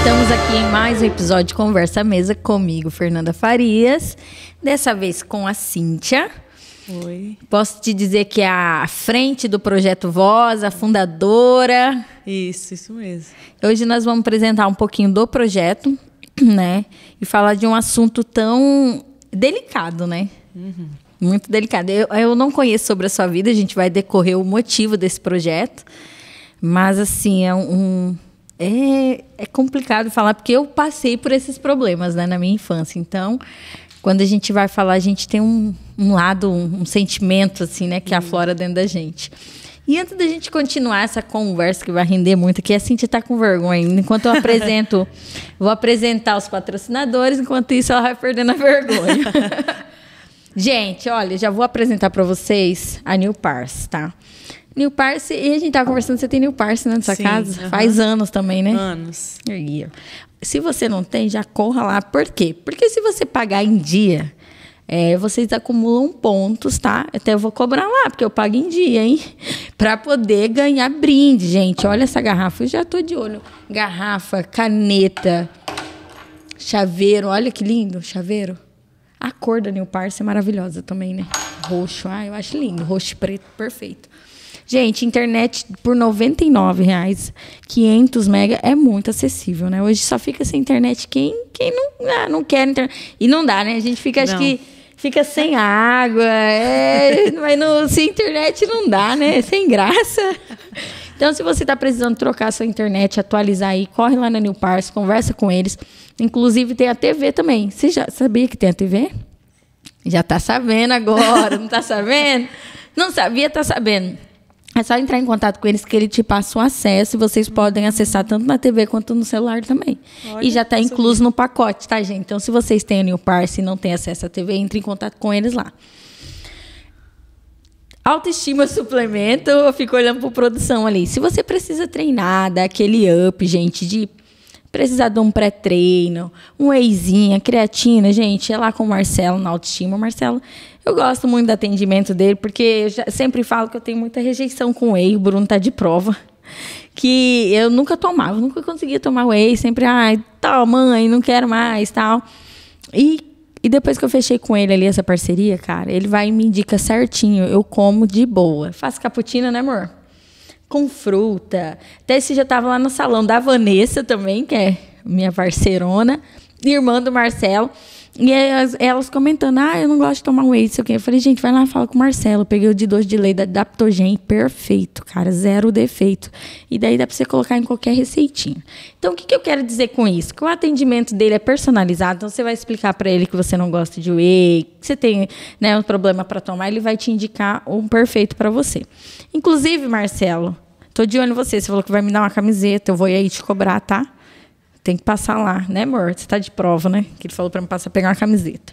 Estamos aqui em mais um episódio de Conversa à Mesa comigo, Fernanda Farias. Dessa vez com a Cíntia. Oi. Posso te dizer que é a frente do Projeto Voz, a fundadora. Isso mesmo. Hoje nós vamos apresentar um pouquinho do projeto, né? E falar de um assunto tão delicado, né? Muito delicado. Eu não conheço sobre a sua vida, a gente vai decorrer o motivo desse projeto. Mas, assim, é complicado falar, porque eu passei por esses problemas, né, na minha infância. Então, quando a gente vai falar, a gente tem um lado, um sentimento, assim, né, que aflora dentro da gente. E antes da gente continuar essa conversa, que vai render muito aqui, a Cíntia está com vergonha. Enquanto eu apresento, vou apresentar os patrocinadores, enquanto isso ela vai perdendo a vergonha. Gente, olha, já vou apresentar para vocês a New Parse, tá? New Parse, e a gente tava conversando, você tem New Parse, né, na sua casa? Faz anos também, né? Anos. Aí, se você não tem, já corra lá. Por quê? Porque se você pagar em dia, vocês acumulam pontos, tá? Até eu vou cobrar lá, porque eu pago em dia, hein? Pra poder ganhar brinde, gente. Olha essa garrafa, eu já tô de olho. Garrafa, caneta, chaveiro, olha que lindo, chaveiro. A cor da New Parse é maravilhosa também, né? Roxo, eu acho lindo. Roxo e preto, perfeito. Gente, internet por R$ 99,00, 500 mega é muito acessível, né? Hoje só fica sem internet quem não quer internet. E não dá, né? A gente fica, acho que fica sem água, mas sem internet não dá, né? Sem graça. Então, se você está precisando trocar a sua internet, atualizar aí, corre lá na New Parse, conversa com eles. Inclusive, tem a TV também. Você já sabia que tem a TV? Já está sabendo agora, não está sabendo? Não sabia, está sabendo. É só entrar em contato com eles que ele te passa o acesso e vocês podem acessar tanto na TV quanto no celular também. Olha, e já está incluso no pacote, tá, gente? Então, se vocês têm a New Parse e não têm acesso à TV, entre em contato com eles lá. Autoestima suplemento, eu fico olhando para produção ali. Se você precisa treinar, dar aquele up, gente, de precisar de um pré-treino, um wheyzinho, creatina, gente, é lá com o Marcelo na Autoestima. O Marcelo, eu gosto muito do atendimento dele, porque eu sempre falo que eu tenho muita rejeição com whey, o Bruno tá de prova, que eu nunca tomava, nunca conseguia tomar whey, sempre, tal, mãe, não quero mais, tal. E depois que eu fechei com ele ali essa parceria, cara, ele vai e me indica certinho, eu como de boa. Faço cappuccino, né, amor? Com fruta. Até esse já estava lá no salão da Vanessa também, que é minha parceirona, irmã do Marcelo. E elas comentando, eu não gosto de tomar whey, sei o quê. Eu falei, gente, vai lá, fala com o Marcelo. Eu peguei o de doce de leite da Adaptogen, perfeito, cara, zero defeito. E daí dá para você colocar em qualquer receitinha. Então, o que eu quero dizer com isso? Que o atendimento dele é personalizado, então você vai explicar para ele que você não gosta de whey, que você tem, né, um problema para tomar, ele vai te indicar um perfeito para você. Inclusive, Marcelo, tô de olho em você, você falou que vai me dar uma camiseta, eu vou aí te cobrar, tá? Tem que passar lá, né, amor? Você tá de prova, né? Que ele falou para me passar pegar uma camiseta.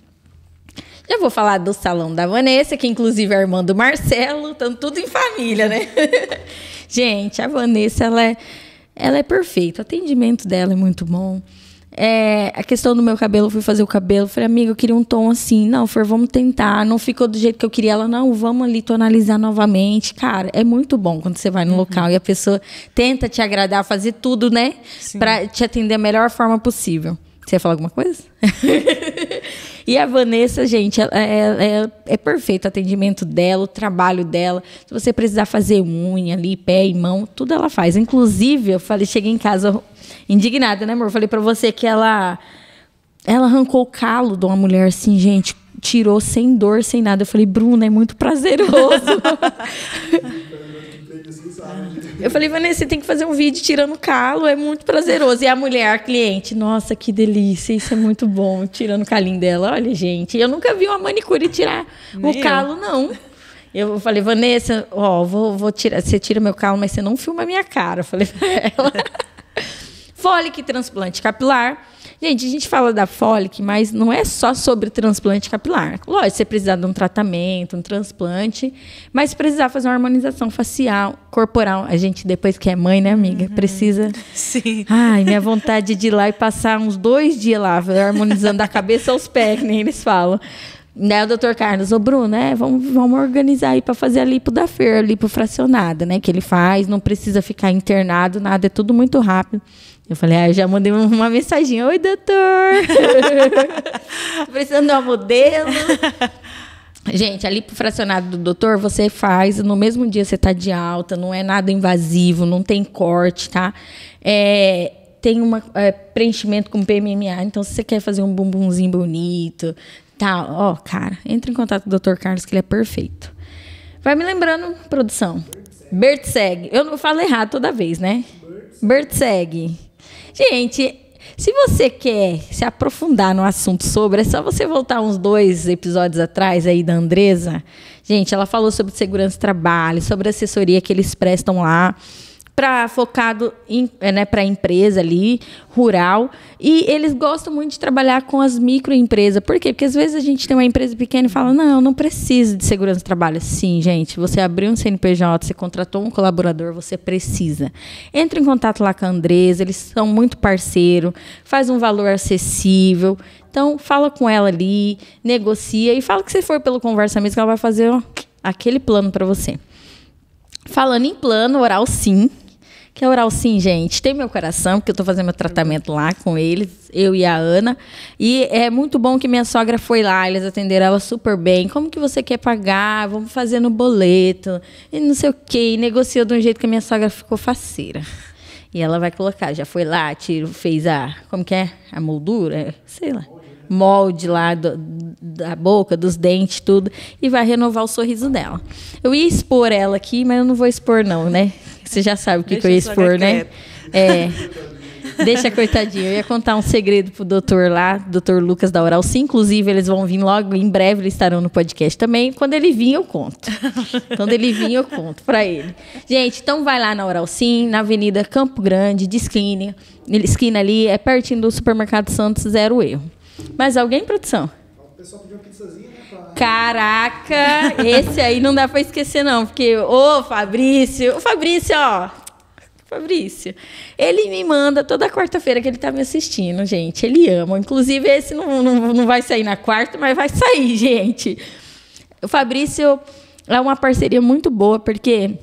Já vou falar do salão da Vanessa, que inclusive é a irmã do Marcelo. Estamos tudo em família, né? Gente, a Vanessa, ela é perfeita. O atendimento dela é muito bom. A questão do meu cabelo, eu fui fazer o cabelo. Falei, amiga, eu queria um tom assim. Não, Fer, vamos tentar. Não ficou do jeito que eu queria. Ela, não, vamos ali tonalizar novamente. Cara, é muito bom quando você vai no local e a pessoa tenta te agradar, fazer tudo, né? Sim. Pra te atender da melhor forma possível. Você ia falar alguma coisa? E a Vanessa, gente, é perfeito o atendimento dela, o trabalho dela. Se você precisar fazer unha ali, pé e mão, tudo ela faz. Inclusive, eu falei, cheguei em casa indignada, né, amor? Falei pra você que ela arrancou o calo de uma mulher assim, gente, tirou sem dor, sem nada. Eu falei, Bruna, é muito prazeroso. Eu falei, Vanessa, você tem que fazer um vídeo tirando calo, é muito prazeroso. E a mulher, a cliente, nossa, que delícia, isso é muito bom, tirando o calinho dela. Olha, gente, eu nunca vi uma manicure tirar o calo, não. Eu falei, Vanessa, vou tirar, você tira meu calo, mas você não filma a minha cara. Eu falei pra ela. Folic transplante capilar. Gente, a gente fala da Folic, mas não é só sobre transplante capilar. Lógico, você precisar de um tratamento, um transplante, mas se precisar fazer uma harmonização facial, corporal. A gente, depois que é mãe, né, amiga? Precisa... Sim. Ai, minha vontade de ir lá e passar uns 2 dias lá, harmonizando da cabeça aos pés, que nem eles falam. Daí o doutor Carlos, ô Bruno, vamos organizar aí para fazer a lipo da Fer, a lipo fracionada, né? Que ele faz, não precisa ficar internado, nada, é tudo muito rápido. Eu falei, eu já mandei uma mensaginha. Oi, doutor! Tô precisando de uma modelo. Gente, a lipo fracionada do doutor, você faz, no mesmo dia você tá de alta, não é nada invasivo, não tem corte, tá? Tem preenchimento com PMMA, então se você quer fazer um bumbumzinho bonito, tá, cara, entre em contato com o Dr. Carlos, que ele é perfeito. Vai me lembrando, produção. Bertseg. Eu não falo errado toda vez, né? Bertseg. Gente, se você quer se aprofundar no assunto sobre, é só você voltar uns 2 episódios atrás aí da Andresa. Gente, ela falou sobre segurança do trabalho, sobre a assessoria que eles prestam lá, focado para a empresa ali, rural. E eles gostam muito de trabalhar com as microempresas. Por quê? Porque às vezes a gente tem uma empresa pequena e fala, não precisa de segurança do trabalho. Sim, gente, você abriu um CNPJ, você contratou um colaborador, você precisa. Entre em contato lá com a Andresa, eles são muito parceiros, faz um valor acessível. Então, fala com ela ali, negocia e fala que você for pelo Conversa Mesmo, que ela vai fazer aquele plano para você. Falando em plano, Oral Sim. Que é Oral Sim, gente, tem meu coração, porque eu estou fazendo meu tratamento lá com eles, eu e a Ana. E é muito bom que minha sogra foi lá, eles atenderam ela super bem. Como que você quer pagar? Vamos fazer no boleto. E não sei o quê. E negociou de um jeito que a minha sogra ficou faceira. E ela vai colocar, já foi lá, fez como que é? A moldura? Sei lá. Molde lá da boca, dos dentes, tudo. E vai renovar o sorriso dela. Eu ia expor ela aqui, mas eu não vou expor não, né? Você já sabe o que eu ia expor, né? Deixa coitadinho. Eu ia contar um segredo pro doutor lá, doutor Lucas da Oral Sim. Inclusive, eles vão vir logo, em breve eles estarão no podcast também. Quando ele vir, eu conto. Quando ele vir, eu conto pra ele. Gente, então vai lá na Oral Sim, na Avenida Campo Grande, de esquina ali, é pertinho do Supermercado Santos, 0 erro. Mais alguém, produção? O pessoal pediu uma pizzazinha, né? Caraca, esse aí não dá pra esquecer, não. Porque, Fabrício, ele me manda toda quarta-feira que ele tá me assistindo, gente. Ele ama. Inclusive, esse não vai sair na quarta, mas vai sair, gente. O Fabrício é uma parceria muito boa, porque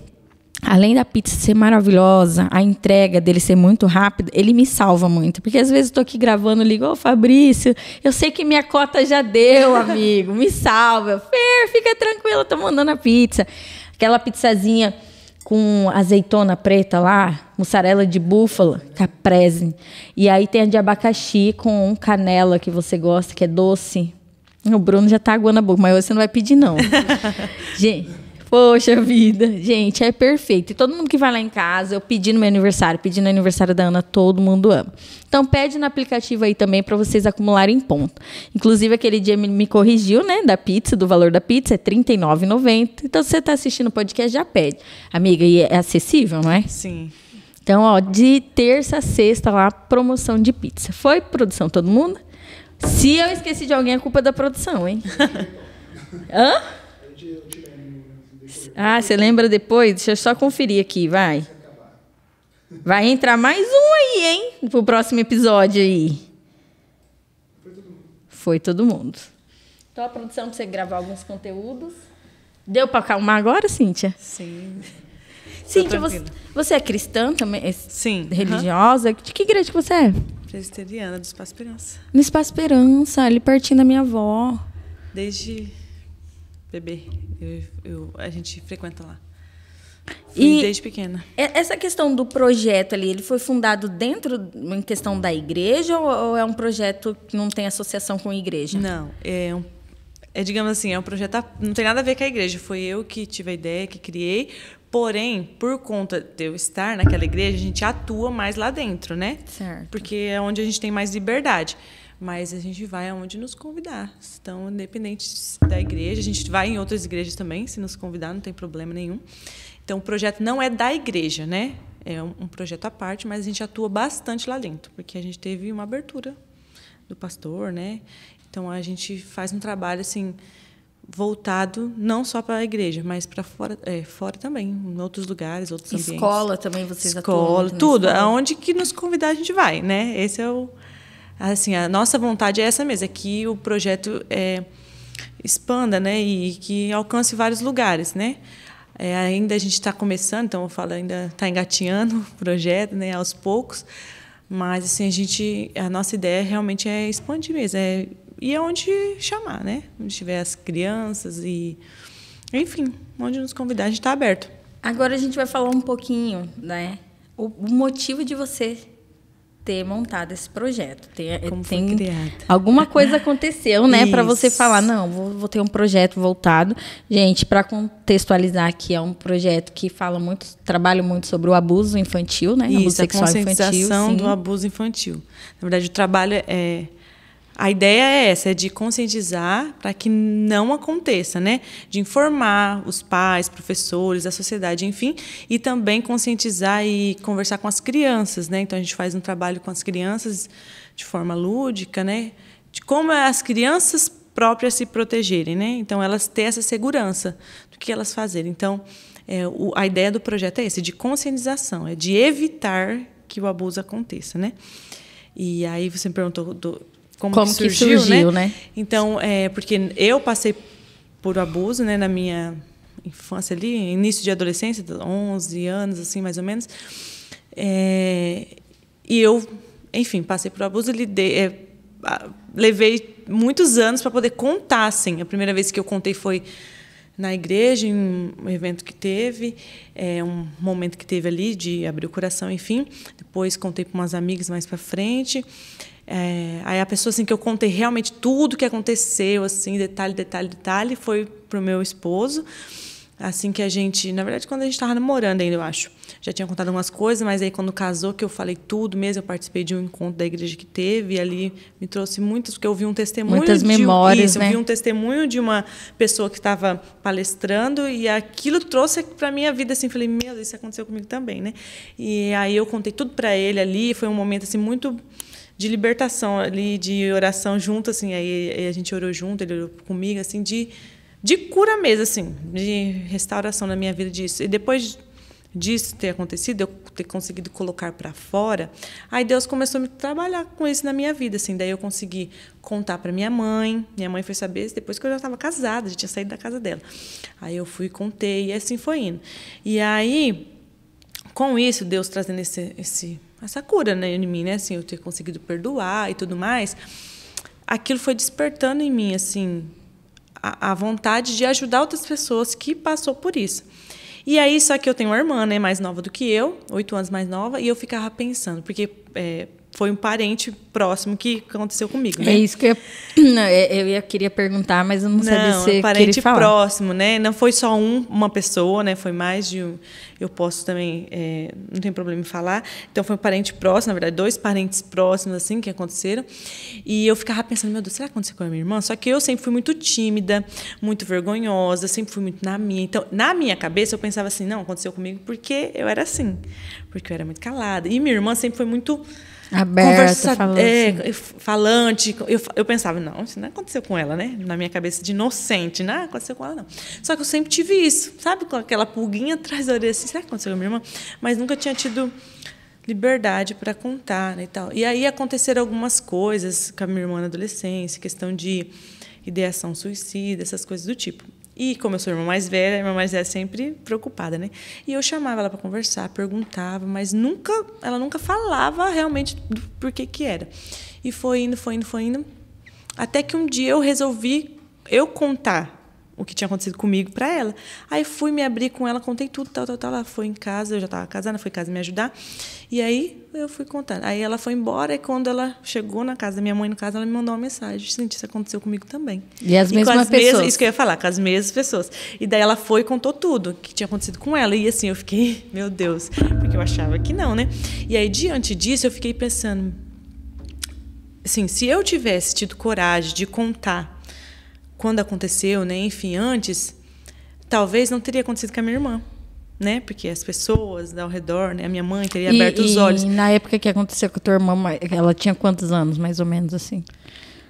além da pizza ser maravilhosa, a entrega dele ser muito rápida, ele me salva muito. Porque às vezes eu tô aqui gravando, ligo, Fabrício, eu sei que minha cota já deu, amigo, me salva. Fer, fica tranquila, tô mandando a pizza. Aquela pizzazinha com azeitona preta lá, mussarela de búfala, caprese. E aí tem a de abacaxi com canela que você gosta, que é doce. O Bruno já tá aguando a boca, mas você não vai pedir, não. Gente... Poxa vida, gente, é perfeito. E todo mundo que vai lá em casa, eu pedi no meu aniversário, pedi no aniversário da Ana, todo mundo ama. Então, pede no aplicativo aí também para vocês acumularem ponto. Inclusive, aquele dia me corrigiu, né, da pizza, do valor da pizza, é R$ 39,90. Então, se você está assistindo o podcast, já pede. Amiga, e é acessível, não é? Sim. Então, de terça a sexta lá, promoção de pizza. Foi produção, todo mundo? Se eu esqueci de alguém, é culpa da produção, hein? Hã? Você lembra depois? Deixa eu só conferir aqui, vai. Vai entrar mais um aí, hein? Pro próximo episódio aí. Foi todo mundo. Então, a produção para você gravar alguns conteúdos. Deu para acalmar agora, Cíntia? Sim. Cíntia, você é cristã também? Sim. Religiosa? De que igreja que você é? Presbiteriana, do Espaço Esperança. No Espaço Esperança, ali pertinho da minha avó. Desde bebê. A gente frequenta lá. Desde pequena. Essa questão do projeto ali, ele foi fundado em questão da igreja ou é um projeto que não tem associação com a igreja? Não, digamos assim, é um projeto, não tem nada a ver com a igreja. Foi eu que tive a ideia, que criei. Porém, por conta de eu estar naquela igreja, a gente atua mais lá dentro, né? Certo. Porque é onde a gente tem mais liberdade. Mas a gente vai aonde nos convidar. Então, independente da igreja, a gente vai em outras igrejas também, se nos convidar, não tem problema nenhum. Então, o projeto não é da igreja, né? É um projeto à parte, mas a gente atua bastante lá dentro, porque a gente teve uma abertura do pastor, né? Então, a gente faz um trabalho assim voltado não só para a igreja, mas para fora também, em outros lugares, outros ambientes. Escola também vocês atuam? Escola, tudo. Aonde que nos convidar, a gente vai, né? Esse é assim, a nossa vontade é essa mesmo, é que o projeto expanda, né? E que alcance vários lugares, né? Ainda a gente está começando, então eu falo, ainda está engatinhando o projeto, né? Aos poucos, mas assim a nossa ideia realmente é expandir mesmo, e aonde chamar, né? Onde tiver as crianças e, enfim, onde nos convidar, a gente está aberto. Agora a gente vai falar um pouquinho, né? O motivo de você ter montado esse projeto. Como foi criado. Alguma coisa aconteceu, né? Para você falar, não, vou ter um projeto voltado. Gente, para contextualizar aqui, é um projeto que trabalha muito sobre o abuso infantil, né? Abuso sexual infantil. A conscientização do abuso infantil. Na verdade, o trabalho a ideia é essa, é de conscientizar para que não aconteça, né? De informar os pais, professores, a sociedade, enfim, e também conscientizar e conversar com as crianças, né? Então a gente faz um trabalho com as crianças de forma lúdica, né? De como as crianças próprias se protegerem, né? Então elas têm essa segurança do que elas fazerem. Então a ideia do projeto é esse, de conscientização, é de evitar que o abuso aconteça, né? E aí você me perguntou como que surgiu, né? Então, porque eu passei por abuso, né, na minha infância ali, início de adolescência, 11 anos, assim, mais ou menos. E eu, enfim, passei por abuso e levei muitos anos para poder contar, assim. A primeira vez que eu contei foi na igreja, em um evento que teve, um momento que teve ali de abrir o coração, enfim. Depois contei para umas amigas mais para frente. Aí a pessoa assim que eu contei realmente tudo que aconteceu, assim, detalhe, foi pro meu esposo. Assim que a gente, na verdade, quando a gente estava namorando ainda, eu acho, já tinha contado algumas coisas, mas aí quando casou, que eu falei tudo mesmo, eu participei de um encontro da igreja que teve, e ali me trouxe muitas, porque eu ouvi um testemunho, muitas memórias, né? Eu vi um testemunho de uma pessoa que estava palestrando, e aquilo trouxe para minha vida, assim, falei, meu Deus, isso aconteceu comigo também, né? E aí eu contei tudo para ele ali, foi um momento assim muito de libertação ali, de oração junto, assim, aí a gente orou junto, ele orou comigo, assim, de cura mesmo, assim, de restauração na minha vida disso. E depois disso ter acontecido, eu ter conseguido colocar para fora, aí Deus começou a me trabalhar com isso na minha vida, assim, daí eu consegui contar para minha mãe foi saber depois que eu já estava casada, já tinha saído da casa dela. Aí eu fui e contei, e assim foi indo. E aí, com isso, Deus trazendo essa cura, né, em mim, né, assim, eu ter conseguido perdoar e tudo mais, aquilo foi despertando em mim, assim, a vontade de ajudar outras pessoas que passou por isso. E aí, só que eu tenho uma irmã, né, mais nova do que eu, 8 anos mais nova, e eu ficava pensando, porque foi um parente próximo que aconteceu comigo, né? É isso que eu queria perguntar, mas eu não sabia se você parente queria falar. Próximo, né? Não foi só uma pessoa, né? Foi mais de um. Eu posso também, não tem problema em falar. Então foi um parente próximo, na verdade, 2 parentes próximos assim que aconteceram. E eu ficava pensando, meu Deus, será que aconteceu com a minha irmã? Só que eu sempre fui muito tímida, muito vergonhosa, sempre fui muito na minha. Então, na minha cabeça eu pensava assim, não, aconteceu comigo porque eu era assim, porque eu era muito calada. E minha irmã sempre foi muito aberta, falante. Eu pensava, não, isso não aconteceu com ela, né? Na minha cabeça de inocente, não aconteceu com ela, não. Só que eu sempre tive isso, sabe? Com aquela pulguinha atrás da orelha, assim, será que aconteceu com a minha irmã? Mas nunca tinha tido liberdade para contar, né, e tal. E aí aconteceram algumas coisas com a minha irmã na adolescência, questão de ideação suicida, essas coisas do tipo. E como eu sou a irmã mais velha, é sempre preocupada, né? E eu chamava ela para conversar, perguntava, mas ela nunca falava realmente do porquê que era. E foi indo, até que um dia eu resolvi contar o que tinha acontecido comigo para ela. Aí fui me abrir com ela, contei tudo, tal. Ela foi em casa, eu já estava casada, foi em casa me ajudar. E aí eu fui contando. Aí ela foi embora e quando ela chegou na casa da minha mãe, no caso, ela me mandou uma mensagem. Gente, isso aconteceu comigo também. E as mesmas pessoas. Isso que eu ia falar, com as mesmas pessoas. E daí ela foi e contou tudo que tinha acontecido com ela. E assim, eu fiquei, meu Deus, porque eu achava que não, né? E aí, diante disso, eu fiquei pensando, assim, se eu tivesse tido coragem de contar quando aconteceu, né? Enfim, antes, talvez não teria acontecido com a minha irmã, né? Porque as pessoas ao redor, né? A minha mãe teria aberto os olhos. E na época que aconteceu com a tua irmã, ela tinha quantos anos, mais ou menos, assim?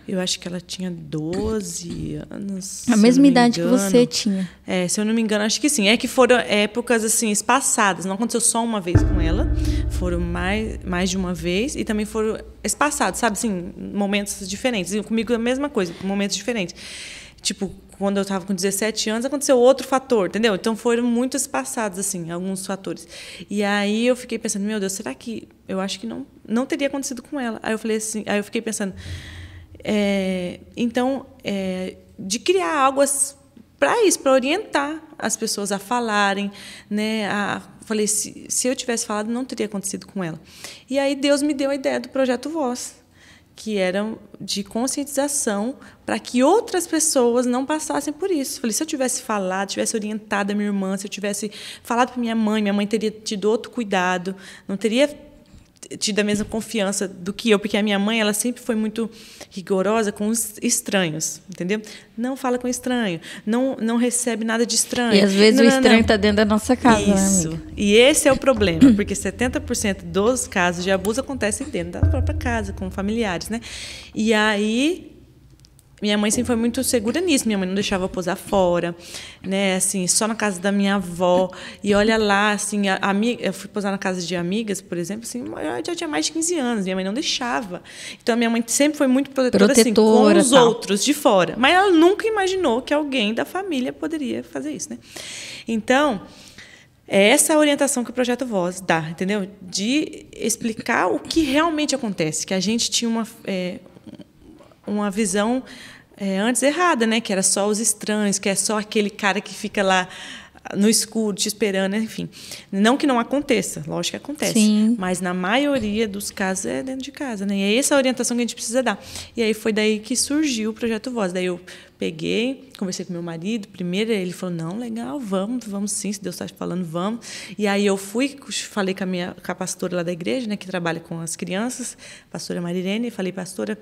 Eu acho que ela tinha 12 anos. A mesma idade que você tinha. Se eu não me engano, acho que sim. É que foram épocas assim espaçadas. Não aconteceu só uma vez com ela. Foram mais de uma vez. E também foram espaçados, sabe? Assim, momentos diferentes. E comigo a mesma coisa, momentos diferentes. Tipo, quando eu estava com 17 anos, aconteceu outro fator, entendeu? Então, foram muitos passados, assim, alguns fatores. E aí eu fiquei pensando, meu Deus, será que... Eu acho que não teria acontecido com ela. Aí eu falei assim, aí eu fiquei pensando, de criar algo para isso, para orientar as pessoas a falarem, né? Falei, se eu tivesse falado, não teria acontecido com ela. E aí Deus me deu a ideia do Projeto Voz, que era de conscientização para que outras pessoas não passassem por isso. Falei, se eu tivesse falado, tivesse orientado a minha irmã, se eu tivesse falado para minha mãe teria tido outro cuidado, não teria tido a mesma confiança do que eu, porque a minha mãe, ela sempre foi muito rigorosa com os estranhos, entendeu? Não fala com estranho, não recebe nada de estranho. E às vezes o estranho está dentro da nossa casa, isso. Né, amiga? E esse é o problema, porque 70% dos casos de abuso acontecem dentro da própria casa, com familiares, né? E aí minha mãe sempre foi muito segura nisso. Minha mãe não deixava eu posar fora, né? Assim, só na casa da minha avó. E olha lá, assim, eu fui posar na casa de amigas, por exemplo, assim, eu já tinha mais de 15 anos. Minha mãe não deixava. Então, a minha mãe sempre foi muito protetora assim, com os outros de fora. Mas ela nunca imaginou que alguém da família poderia fazer isso, né? Então, é essa a orientação que o Projeto Voz dá, entendeu? De explicar o que realmente acontece. Que a gente tinha uma visão antes errada, né? Que era só os estranhos, que é só aquele cara que fica lá no escuro te esperando, enfim. Não que não aconteça, lógico que acontece. Sim. Mas na maioria dos casos é dentro de casa, né? E é essa a orientação que a gente precisa dar. E aí foi daí que surgiu o Projeto Voz. Daí eu peguei, conversei com meu marido. Primeiro ele falou, não, legal, vamos sim, se Deus está falando, vamos. E aí eu falei com a pastora lá da igreja, né? Que trabalha com as crianças, a pastora Marirene, e falei, pastora,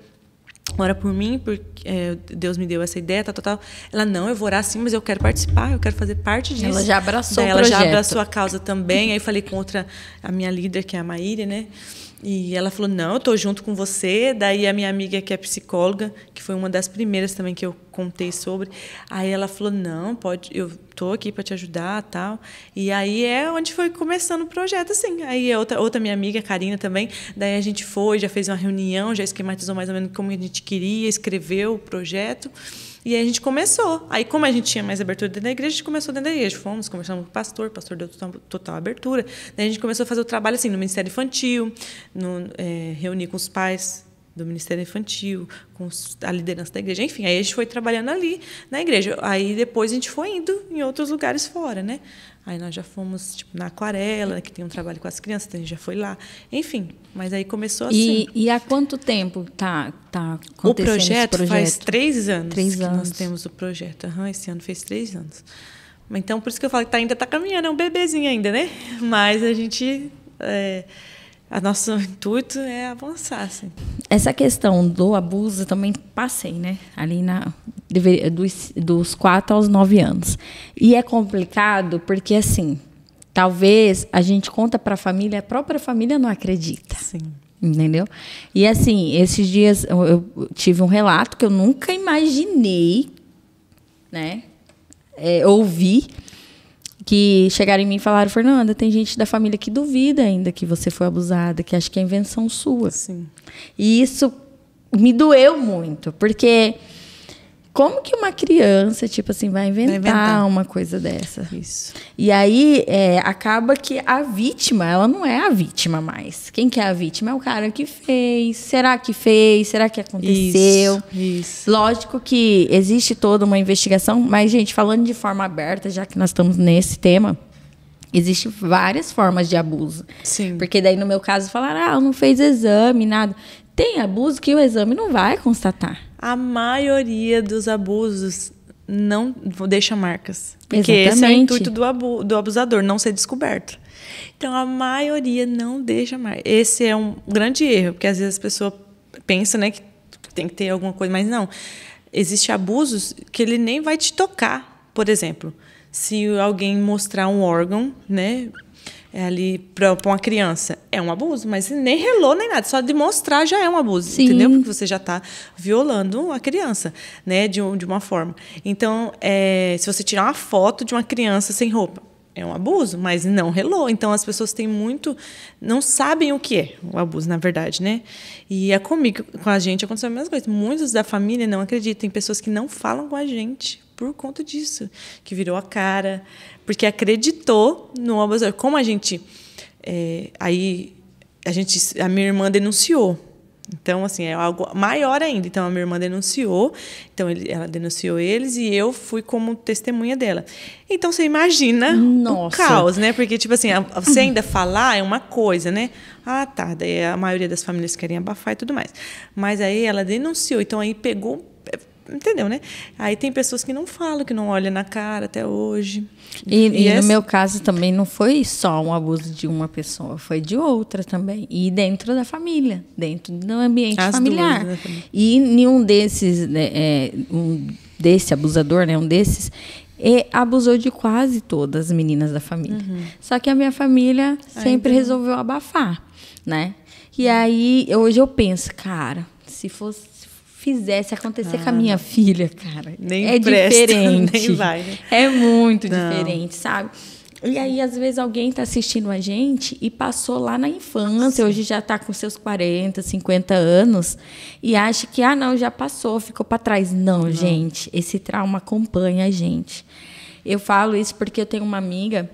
ora por mim, porque Deus me deu essa ideia, tal. Ela, não, eu vou orar sim, mas eu quero participar, eu quero fazer parte disso. Ela já abraçou o projeto. Ela já abraçou a causa também. Aí falei com a minha líder, que é a Maíra, né? E ela falou, não, eu estou junto com você. Daí a minha amiga, que é psicóloga, que foi uma das primeiras também que eu contei sobre, aí ela falou, não, pode, eu estou aqui para te ajudar, tal. E aí é onde foi começando o projeto, assim. Aí outra minha amiga, Karina, também, daí a gente já fez uma reunião, já esquematizou mais ou menos como a gente queria, escreveu o projeto. E aí a gente começou. Aí, como a gente tinha mais abertura dentro da igreja, a gente começou dentro da igreja. Conversamos com o pastor deu total abertura. Daí a gente começou a fazer o trabalho assim, no Ministério Infantil, reunir com os pais do Ministério Infantil, com a liderança da igreja. Enfim, aí a gente foi trabalhando ali na igreja. Aí depois a gente foi indo em outros lugares fora, né? Aí nós já fomos na Aquarela, que tem um trabalho com as crianças, então a gente já foi lá. Enfim, mas aí começou assim. E há quanto tempo está acontecendo o projeto? Esse projeto? Faz 3 anos 3 que anos. nós temos o projeto. Esse ano fez 3 anos. Então, por isso que eu falo que ainda está caminhando, é um bebezinho ainda, né? Mas a gente... nosso intuito é avançar, assim. Essa questão do abuso eu também passei, né? Ali dos 4 aos 9 anos. E é complicado porque, assim, talvez a gente conta para a própria família não acredita. Sim. Entendeu? E, assim, esses dias eu tive um relato que eu nunca imaginei, né? Ouvir, que chegaram em mim e falaram, Fernanda, tem gente da família que duvida ainda que você foi abusada, que acha que é invenção sua. Sim. E isso me doeu muito, porque como que uma criança, tipo assim, vai inventar uma coisa dessa? Isso. E aí, acaba que a vítima, ela não é a vítima mais. Quem que é a vítima? É o cara que fez. Será que fez? Será que aconteceu? Isso. Lógico que existe toda uma investigação, mas, gente, falando de forma aberta, já que nós estamos nesse tema, existem várias formas de abuso. Sim. Porque daí, no meu caso, falaram, não fez exame, nada. Tem abuso que o exame não vai constatar. A maioria dos abusos não deixa marcas. Porque Exatamente. esse é o intuito do abusador, não ser descoberto. Então, a maioria não deixa marcas. Esse é um grande erro, porque às vezes a pessoa pensa, né, que tem que ter alguma coisa, mas não. Existem abusos que ele nem vai te tocar. Por exemplo, se alguém mostrar um órgão, né, ali para uma criança, é um abuso, mas nem relou nem nada, só de mostrar já é um abuso. Sim. Entendeu? Porque você já está violando a criança, né, de uma forma. Então, se você tirar uma foto de uma criança sem roupa, é um abuso, mas não relou. Então, as pessoas não sabem o que é o abuso, na verdade, né? E comigo, com a gente, aconteceu a mesma coisa. Muitos da família não acreditam. Tem pessoas que não falam com a gente por conta disso, que virou a cara, porque acreditou no abusador. Como a gente... a minha irmã denunciou. Então, assim, é algo maior ainda. Então, a minha irmã denunciou, então ela denunciou eles e eu fui como testemunha dela. Então, você imagina o caos, né? Porque, tipo assim, você ainda falar é uma coisa, né? Ah, tá, daí a maioria das famílias querem abafar e tudo mais. Mas aí ela denunciou, então aí pegou... Entendeu, né? Aí tem pessoas que não falam, que não olham na cara até hoje. E no meu caso também não foi só um abuso de uma pessoa, foi de outra também. E dentro da família, dentro do ambiente familiar. Duas, né, e nenhum desses, desse abusador, né, um desses, abusou de quase todas as meninas da família. Só que a minha família sempre resolveu abafar, né? E aí, hoje eu penso, cara, se fizesse acontecer com a minha filha, cara, nem presta, diferente. Nem vai, né? É muito diferente, sabe? E aí, às vezes, alguém está assistindo a gente e passou lá na infância, hoje já está com seus 40, 50 anos, e acha que, não, já passou, ficou para trás. Não, gente, esse trauma acompanha a gente. Eu falo isso porque eu tenho uma amiga,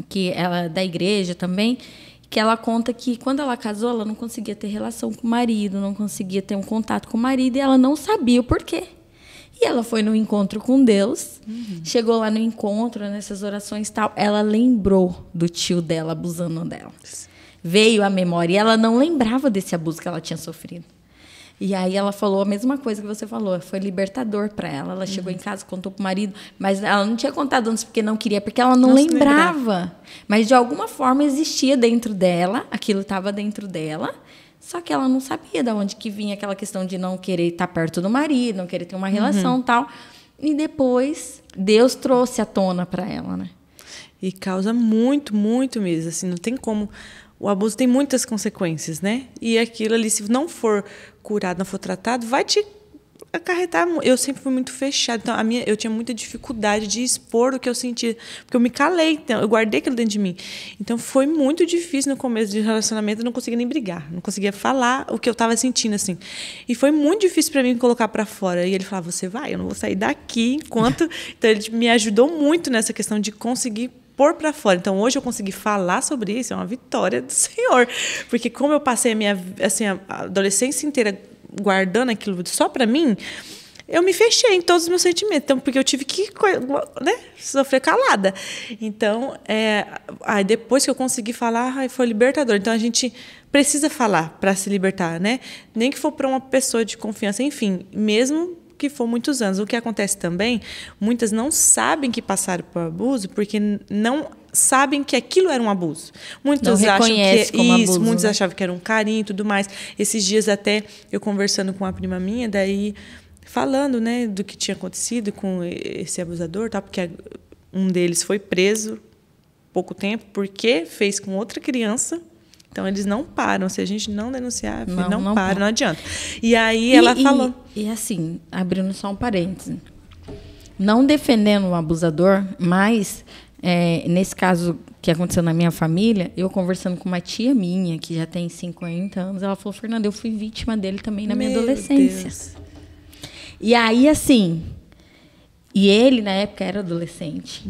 que ela é da igreja também, que ela conta que quando ela casou, ela não conseguia ter relação com o marido, não conseguia ter um contato com o marido, e ela não sabia o porquê. E ela foi no encontro com Deus, chegou lá no encontro, nessas orações e tal, ela lembrou do tio dela abusando dela. Veio à memória, e ela não lembrava desse abuso que ela tinha sofrido. E aí ela falou a mesma coisa que você falou, foi libertador para ela. Ela chegou em casa, contou pro marido, mas ela não tinha contado antes porque não queria, porque ela não lembrava. Mas de alguma forma existia dentro dela, aquilo estava dentro dela, só que ela não sabia de onde que vinha aquela questão de não querer estar perto do marido, não querer ter uma relação e tal. E depois Deus trouxe à tona para ela, né? E causa muito, muito mesmo, assim, não tem como. O abuso tem muitas consequências, né? E aquilo ali, se não for curado, não for tratado, vai te acarretar. Eu sempre fui muito fechada, então eu tinha muita dificuldade de expor o que eu sentia, porque eu me calei, então eu guardei aquilo dentro de mim. Então foi muito difícil no começo de relacionamento, eu não conseguia nem brigar, não conseguia falar o que eu estava sentindo assim. E foi muito difícil para mim colocar para fora. E ele falava: "Você vai, eu não vou sair daqui enquanto". Então ele me ajudou muito nessa questão de conseguir pôr para fora. Então, hoje eu consegui falar sobre isso, é uma vitória do Senhor. Porque como eu passei a adolescência inteira guardando aquilo só para mim, eu me fechei em todos os meus sentimentos. Então, porque eu tive que, né, sofrer calada. Então, aí depois que eu consegui falar, foi libertador. Então, a gente precisa falar para se libertar, né? Nem que for para uma pessoa de confiança, enfim, mesmo que for muitos anos. O que acontece também, muitas não sabem que passaram por abuso porque não sabem que aquilo era um abuso. Muitos acham que como isso, abuso, muitos né? achavam que era um carinho e tudo mais. Esses dias até eu conversando com uma prima minha, daí falando, né, do que tinha acontecido com esse abusador, tá? Porque um deles foi preso pouco tempo porque fez com outra criança. Então, eles não param. Se a gente não denunciar, não para, não adianta. E aí ela falou... E assim, abrindo só um parêntese, não defendendo o abusador, mas nesse caso que aconteceu na minha família, eu conversando com uma tia minha, que já tem 50 anos, ela falou: "Fernanda, eu fui vítima dele também na minha adolescência". Deus. E aí, assim... E ele, na época, era adolescente.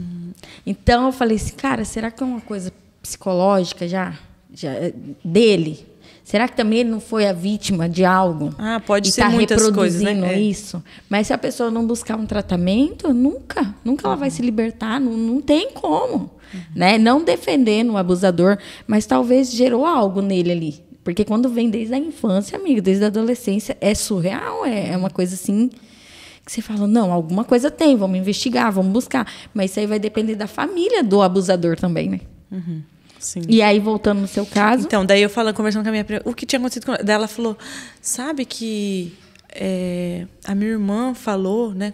Então, eu falei assim, cara, será que é uma coisa psicológica já dele? Será que também ele não foi a vítima de algo? Pode ser muitas coisas, né? Isso. Mas se a pessoa não buscar um tratamento, nunca ela vai se libertar, não tem como. Né? Não defendendo o abusador, mas talvez gerou algo nele ali. Porque quando vem desde a infância, amigo, desde a adolescência, é surreal, é uma coisa assim... que você fala, não, alguma coisa tem, vamos investigar, vamos buscar. Mas isso aí vai depender da família do abusador também, né? Sim. E aí, voltando no seu caso... Então, daí eu conversando com a minha prima, o que tinha acontecido com ela? Daí ela falou, sabe que a minha irmã falou, né,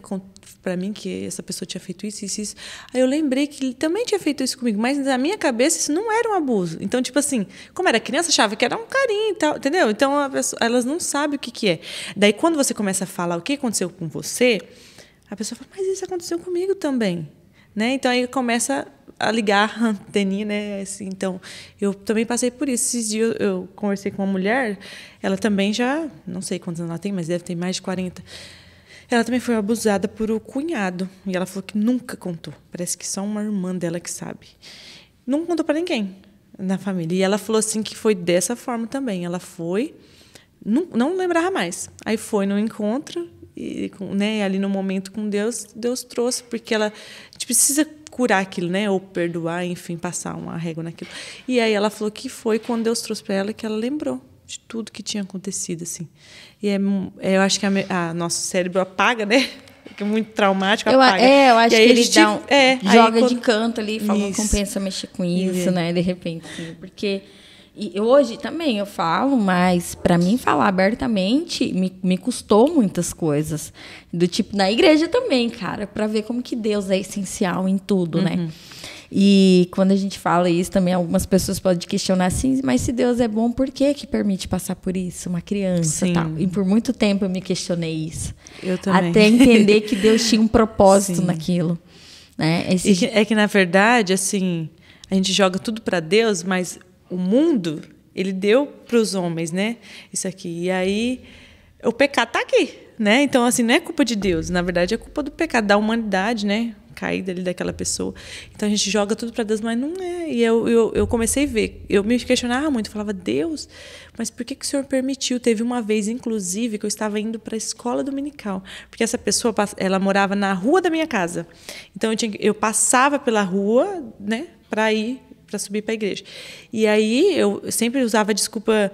para mim que essa pessoa tinha feito isso, isso, isso. Aí eu lembrei que ele também tinha feito isso comigo, mas na minha cabeça isso não era um abuso. Então, tipo assim, como era criança, achava que era um carinho e tal, entendeu? Então, elas não sabem o que é. Daí, quando você começa a falar o que aconteceu com você, a pessoa fala, mas isso aconteceu comigo também. Né? Então, aí começa a ligar a anteninha, né? Assim, então, eu também passei por isso. Esses dias eu conversei com uma mulher, ela também já, não sei quantos anos ela tem, mas deve ter mais de 40. Ela também foi abusada por o cunhado. E ela falou que nunca contou. Parece que só uma irmã dela que sabe. Não contou para ninguém na família. E ela falou assim que foi dessa forma também. Ela foi, não lembrava mais. Aí foi no encontro, e, né, ali no momento com Deus, Deus trouxe, porque a gente precisa curar aquilo, né, ou perdoar, enfim, passar uma régua naquilo. E aí ela falou que foi quando Deus trouxe para ela que ela lembrou de tudo que tinha acontecido, assim. E eu acho que nosso cérebro apaga, né? Porque é muito traumático, apaga. Eu acho que ele joga aí, de canto ali, fala, não compensa mexer com isso, né? De repente, assim, porque hoje também eu falo, mas para mim falar abertamente me custou muitas coisas. Do tipo, na igreja também, cara, para ver como que Deus é essencial em tudo, né? E quando a gente fala isso, também algumas pessoas podem questionar assim, mas se Deus é bom, por que permite passar por isso? Uma criança e tal. E por muito tempo eu me questionei isso. Eu também. Até entender que Deus tinha um propósito naquilo. Né? É que, na verdade, assim, a gente joga tudo para Deus, mas o mundo, ele deu para os homens, né? Isso aqui. E aí, o pecado está aqui, né? Então, assim, não é culpa de Deus. Na verdade, é culpa do pecado, da humanidade, né? Caída ali daquela pessoa. Então a gente joga tudo para Deus, mas não é. E eu comecei a ver. Eu me questionava muito, eu falava, Deus, mas por que o Senhor permitiu? Teve uma vez, inclusive, que eu estava indo para a escola dominical, porque essa pessoa, ela morava na rua da minha casa. Então eu passava pela rua, né, para subir para a igreja. E aí eu sempre usava a desculpa,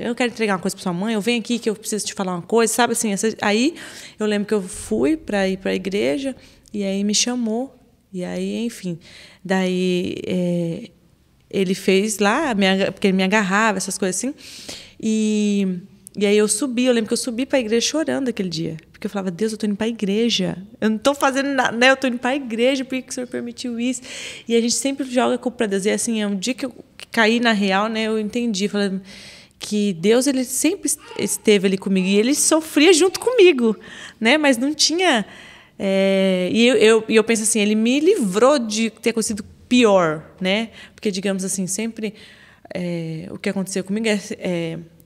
eu quero entregar uma coisa para sua mãe, eu venho aqui que eu preciso te falar uma coisa, sabe assim. Aí eu lembro que eu fui para ir para a igreja. E aí me chamou, e aí, enfim, daí ele fez lá, porque ele me agarrava, essas coisas assim, e aí eu lembro que eu subi para a igreja chorando aquele dia, porque eu falava, Deus, eu estou indo para a igreja, eu não estou fazendo nada, né? Eu estou indo para a igreja, por que o Senhor permitiu isso? E a gente sempre joga a culpa para Deus, e assim, um dia que eu caí na real, né, eu entendi, falei, que Deus, ele sempre esteve ali comigo, e ele sofria junto comigo, né? Mas não tinha... E eu penso assim, ele me livrou de ter acontecido pior, né? Porque, digamos assim, sempre o que aconteceu comigo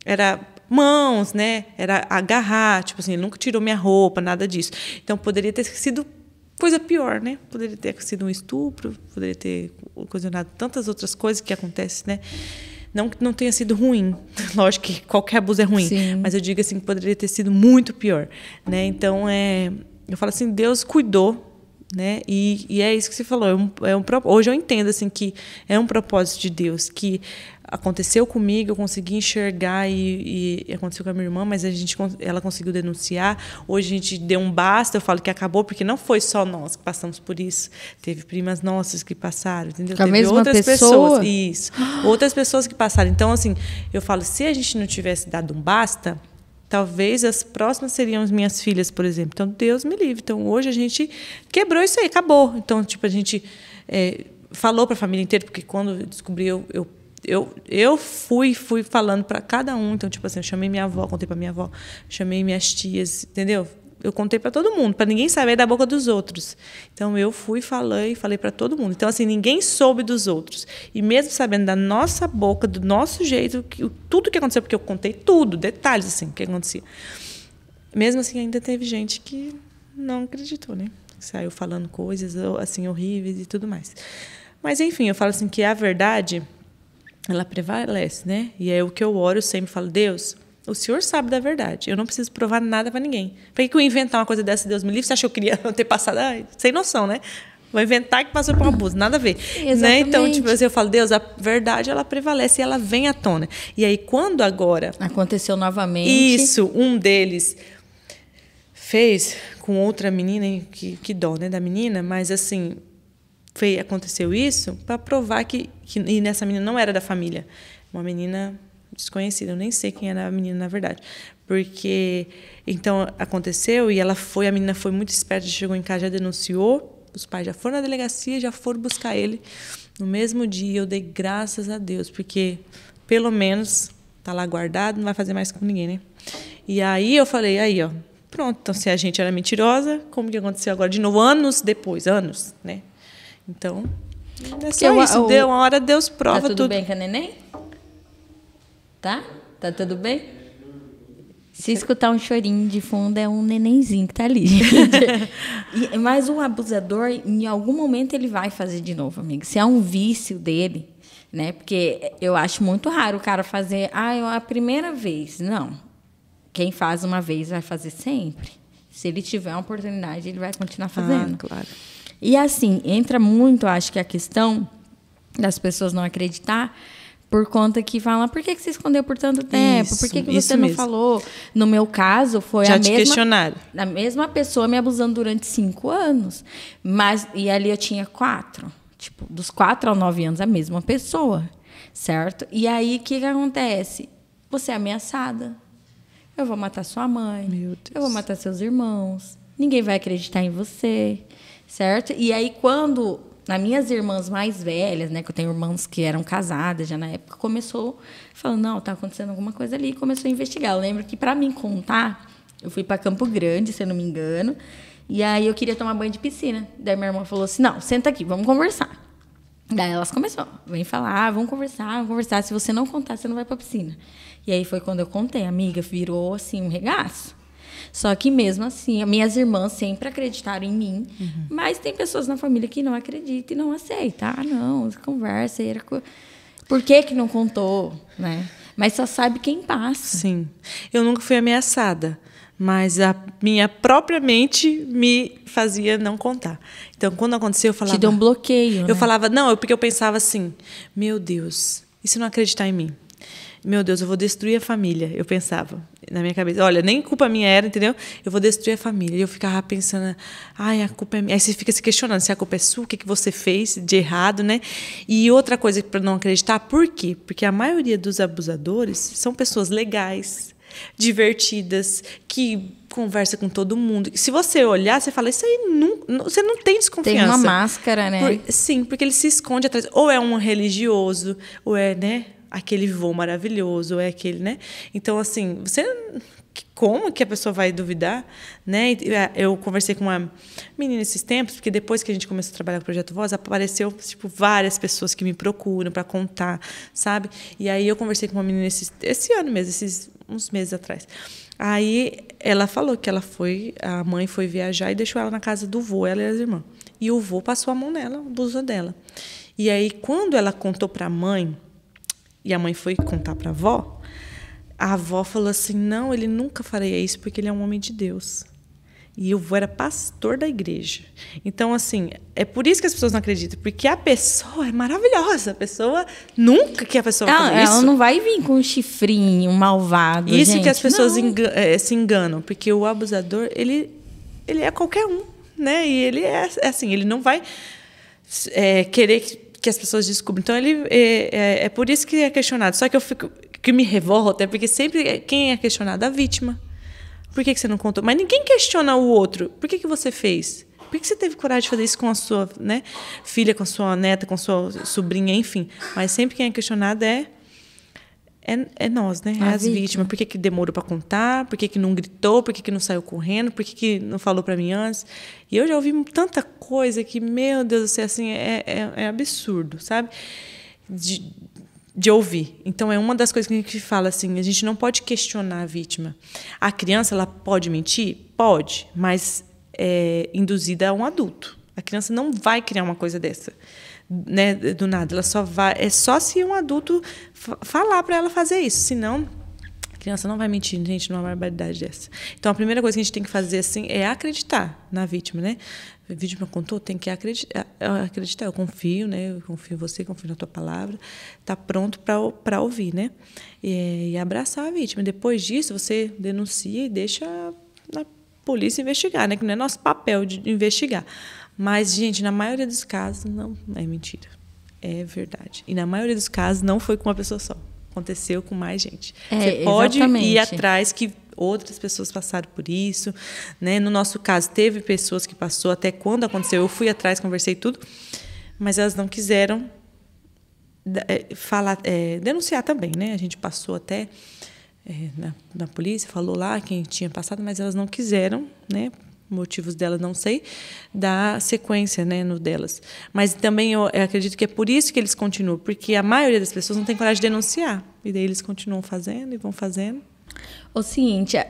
era mãos, né? Era agarrar, tipo assim, ele nunca tirou minha roupa, nada disso. Então, poderia ter sido coisa pior, né? Poderia ter sido um estupro, poderia ter ocasionado tantas outras coisas que acontecem, né? Não tenha sido ruim. Lógico que qualquer abuso é ruim, mas eu digo assim, que poderia ter sido muito pior, né? Então, eu falo assim, Deus cuidou, né? E é isso que você falou. Hoje eu entendo assim que é um propósito de Deus que aconteceu comigo, eu consegui enxergar e aconteceu com a minha irmã, mas ela conseguiu denunciar. Hoje a gente deu um basta. Eu falo que acabou porque não foi só nós que passamos por isso. Teve primas nossas que passaram, entendeu? Teve outras pessoas, isso, outras pessoas que passaram. Então assim, eu falo, se a gente não tivesse dado um basta, talvez as próximas seriam as minhas filhas, por exemplo. Então, Deus me livre. Então, hoje a gente quebrou isso aí, acabou. Então, tipo, a gente falou para a família inteira, porque quando eu descobri, eu fui falando para cada um. Então, tipo assim, eu chamei minha avó, contei para minha avó, chamei minhas tias, entendeu? Eu contei para todo mundo, para ninguém saber da boca dos outros. Então, eu falei para todo mundo. Então, assim, ninguém soube dos outros. E mesmo sabendo da nossa boca, do nosso jeito, tudo que aconteceu, porque eu contei tudo, detalhes, assim, o que acontecia. Mesmo assim, ainda teve gente que não acreditou, né? Saiu falando coisas, assim, horríveis e tudo mais. Mas, enfim, eu falo assim que a verdade, ela prevalece, né? E é o que eu oro, eu sempre falo, Deus, o Senhor sabe da verdade. Eu não preciso provar nada para ninguém. Para que eu inventar uma coisa dessa, Deus me livre? Você acha que eu queria ter passado? Sem noção, né? Vou inventar que passou por um abuso. Nada a ver. Né? Então, tipo, eu falo, Deus, a verdade, ela prevalece e ela vem à tona. E aí, quando agora... aconteceu novamente. Isso, um deles fez com outra menina, que dó, né, da menina, mas assim, aconteceu isso para provar que... E nessa menina não era da família. Uma menina... desconhecida, eu nem sei quem era a menina na verdade, porque então aconteceu e a menina foi muito esperta, chegou em casa, já denunciou, os pais já foram na delegacia, já foram buscar ele no mesmo dia. Eu dei graças a Deus, porque pelo menos tá lá guardado, não vai fazer mais com ninguém, né? E aí eu falei, pronto, então se a gente era mentirosa, como que aconteceu agora de novo, anos depois, né? Então, é só isso, deu uma hora, Deus prova tudo. Tá tudo bem com a neném? Tá? Tá tudo bem? Se escutar um chorinho de fundo, é um nenenzinho que tá ali. Mas o abusador, em algum momento, ele vai fazer de novo, amigo. Se é um vício dele, né? Porque eu acho muito raro o cara fazer, a primeira vez. Não. Quem faz uma vez vai fazer sempre. Se ele tiver uma oportunidade, ele vai continuar fazendo. Claro. E assim, entra muito, acho que a questão das pessoas não acreditar, por conta que falam, por que você escondeu por tanto tempo? Por que você não falou? No meu caso, foi a mesma pessoa me abusando durante 5 anos. E ali eu tinha 4. Tipo, dos 4 aos 9 anos, a mesma pessoa. Certo? E aí, o que acontece? Você é ameaçada. Eu vou matar sua mãe. Meu Deus. Eu vou matar seus irmãos. Ninguém vai acreditar em você. Certo? E aí, quando as minhas irmãs mais velhas, né, que eu tenho irmãs que eram casadas já na época, começou falando, não, tá acontecendo alguma coisa ali, e começou a investigar. Eu lembro que, para mim contar, eu fui para Campo Grande, se eu não me engano, e aí eu queria tomar banho de piscina. Daí minha irmã falou assim, não, senta aqui, vamos conversar. Daí elas começaram, vem falar, vamos conversar, se você não contar, você não vai para piscina. E aí foi quando eu contei, amiga, virou assim um regaço. Só que mesmo assim, minhas irmãs sempre acreditaram em mim, mas tem pessoas na família que não acreditam e não aceitam. Não, conversa. Por que não contou? Né? Mas só sabe quem passa. Sim. Eu nunca fui ameaçada, mas a minha própria mente me fazia não contar. Então, quando aconteceu, eu falava... Te deu um bloqueio, Eu falava, porque eu pensava assim, meu Deus, e se não acreditar em mim? Meu Deus, eu vou destruir a família. Eu pensava na minha cabeça. Olha, nem culpa minha era, entendeu? Eu vou destruir a família. E eu ficava pensando, a culpa é minha. Aí você fica se questionando se a culpa é sua, o que você fez de errado, né? E outra coisa para não acreditar, por quê? Porque a maioria dos abusadores são pessoas legais, divertidas, que conversa com todo mundo. Se você olhar, você fala, isso aí você não tem desconfiança. Tem uma máscara, né? Sim, porque ele se esconde atrás. Ou é um religioso, ou é, né? Aquele vô maravilhoso, é aquele, né? Então, assim, como que a pessoa vai duvidar, né? Eu conversei com uma menina esses tempos, porque depois que a gente começou a trabalhar com o Projeto Voz, apareceu, tipo, várias pessoas que me procuram para contar, sabe? E aí eu conversei com uma menina esse ano mesmo, uns meses atrás. Aí ela falou que a mãe foi viajar e deixou ela na casa do vô, ela e as irmãs. E o vô passou a mão nela, abusou dela. E aí, quando ela contou para a mãe, e a mãe foi contar para a avó falou assim, não, ele nunca faria isso porque ele é um homem de Deus. E o vô era pastor da igreja. Então, assim, é por isso que as pessoas não acreditam, porque a pessoa é maravilhosa. A pessoa, nunca que a pessoa vai fazer isso. Ela não vai vir com um chifrinho, um malvado, isso, gente, que as pessoas se enganam, porque o abusador, ele é qualquer um, né? E ele é assim, ele não vai querer que as pessoas descubram. Então, é por isso que é questionado. Só que que me revolta é porque sempre quem é questionado? A vítima. Por que você não contou? Mas ninguém questiona o outro. Por que você fez? Por que você teve coragem de fazer isso com a sua, né, filha, com a sua neta, com a sua sobrinha, enfim? Mas sempre quem é questionado é nós, né? É as vítimas. Por que demorou para contar? Por que não gritou? Por que não saiu correndo? Por que não falou para mim antes? E eu já ouvi tanta coisa que, meu Deus do céu, assim, é absurdo, sabe? De ouvir. Então, é uma das coisas que a gente fala assim, a gente não pode questionar a vítima. A criança, ela pode mentir? Pode, mas é induzida a um adulto. A criança não vai criar uma coisa dessa, né, do nada. Ela só vai... É só se um adulto falar para ela fazer isso. Senão, a criança não vai mentir, gente, numa barbaridade dessa. Então, a primeira coisa que a gente tem que fazer assim, é acreditar na vítima, né? A vítima contou, tem que acreditar. Eu confio, né? Eu confio em você, confio na tua palavra. Está pronto para ouvir, né? E abraçar a vítima. Depois disso, você denuncia e deixa a polícia investigar, né? Que não é nosso papel de investigar. Mas, gente, na maioria dos casos, não é mentira. É verdade. E na maioria dos casos, não foi com uma pessoa só. Aconteceu com mais gente. Você pode ir atrás que outras pessoas passaram por isso, né? No nosso caso, teve pessoas que passou até quando aconteceu. Eu fui atrás, conversei tudo, mas elas não quiseram denunciar também, né? A gente passou até na polícia, falou lá quem tinha passado, mas elas não quiseram, né? Motivos delas, não sei, dar sequência, né, no delas. Mas também eu acredito que é por isso que eles continuam, porque a maioria das pessoas não tem coragem de denunciar. E daí eles continuam fazendo e vão fazendo. Ô, Cíntia,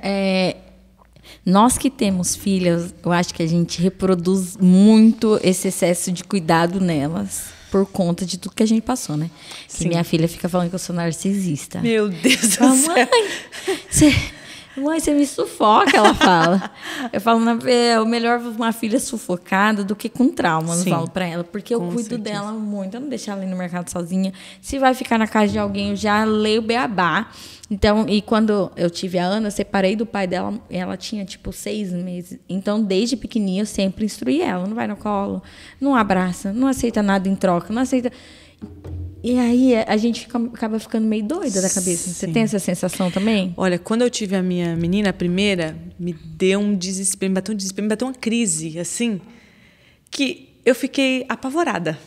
nós que temos filhas, eu acho que a gente reproduz muito esse excesso de cuidado nelas por conta de tudo que a gente passou, né? Sim. Que minha filha fica falando que eu sou narcisista. Meu Deus do céu. Mãe, você me sufoca, ela fala. Eu falo, é melhor uma filha sufocada do que com trauma, eu falo pra ela. Porque eu cuido dela muito, eu não deixo ela ir no mercado sozinha. Se vai ficar na casa de alguém, eu já leio o beabá. Então, e quando eu tive a Ana, eu separei do pai dela, ela tinha, 6 meses. Então, desde pequenininha, eu sempre instruí ela. Não vai no colo, não abraça, não aceita nada em troca, não aceita... E aí, a gente acaba ficando meio doida da cabeça. Sim. Você tem essa sensação também? Olha, quando eu tive a minha menina, a primeira, me deu um desespero, me bateu uma crise, assim, que eu fiquei apavorada.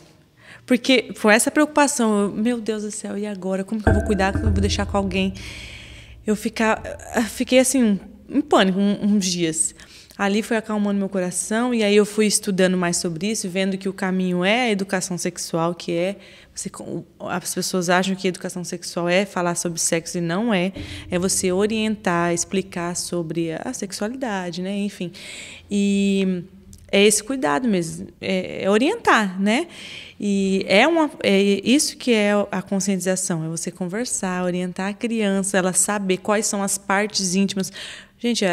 Porque foi essa preocupação, meu Deus do céu, e agora? Como que eu vou cuidar? Como eu vou deixar com alguém? Eu fiquei assim, em pânico uns dias. Ali foi acalmando meu coração, e aí eu fui estudando mais sobre isso, vendo que o caminho é a educação sexual, que é... as pessoas acham que educação sexual é falar sobre sexo, e não é. É você orientar, explicar sobre a sexualidade, né? Enfim. E é esse cuidado mesmo, é orientar, né? E é isso que é a conscientização, é você conversar, orientar a criança, ela saber quais são as partes íntimas. Gente,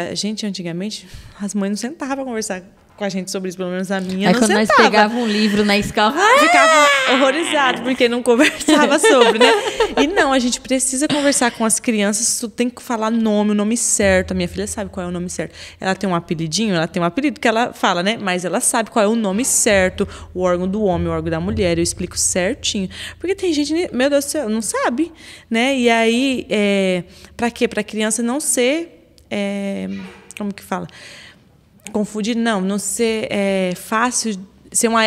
antigamente, as mães não sentavam para conversar com a gente sobre isso, pelo menos a minha aí não quando sentava. Nós pegávamos um livro na escola, ficava horrorizado, porque não conversava sobre, né? E não, a gente precisa conversar com as crianças, tu tem que falar o nome certo. A minha filha sabe qual é o nome certo. Ela tem um apelidinho, ela tem um apelido que ela fala, né? Mas ela sabe qual é o nome certo, o órgão do homem, o órgão da mulher, eu explico certinho. Porque tem gente, meu Deus do céu, não sabe, né? E aí, para quê? Para a criança não ser... como que fala? Confundir, não ser fácil, ser uma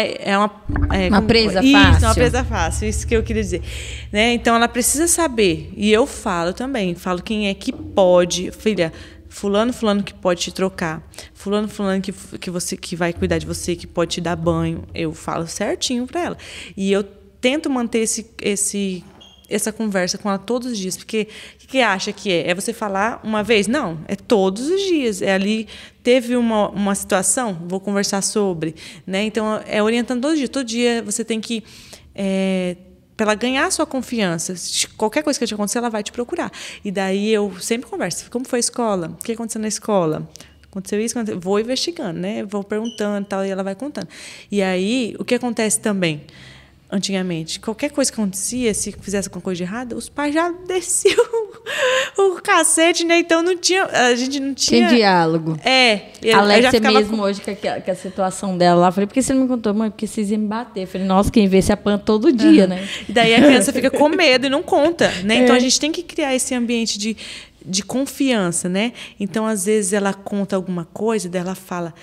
presa isso, fácil. Uma presa fácil, isso que eu queria dizer. Né? Então, ela precisa saber, e eu falo também, quem é que pode, filha, fulano que pode te trocar, fulano que vai cuidar de você, que pode te dar banho, eu falo certinho para ela. E eu tento manter essa conversa com ela todos os dias, porque o que acha que é? É você falar uma vez? Não, é todos os dias. É ali, teve uma situação, vou conversar sobre. Né? Então, é orientando todos os dias. Todo dia você tem que... para ela ganhar a sua confiança, qualquer coisa que te acontecer, ela vai te procurar. E daí eu sempre converso. Como foi a escola? O que aconteceu na escola? Aconteceu isso? Vou investigando, né? Vou perguntando, tal, e ela vai contando. E aí, o que acontece também? Antigamente, qualquer coisa que acontecia, se fizesse alguma coisa de errada, os pais já desciam o cacete, né? Então a gente não tinha... Tinha diálogo. A Alexia mesmo hoje, com a situação dela lá, falei, por que você não me contou, mãe? Porque vocês iam me bater. Falei, nossa, quem vê se apanha todo dia, né? E daí a criança fica com medo e não conta, né? Então a gente tem que criar esse ambiente de confiança, né? Então, às vezes, ela conta alguma coisa, daí ela fala...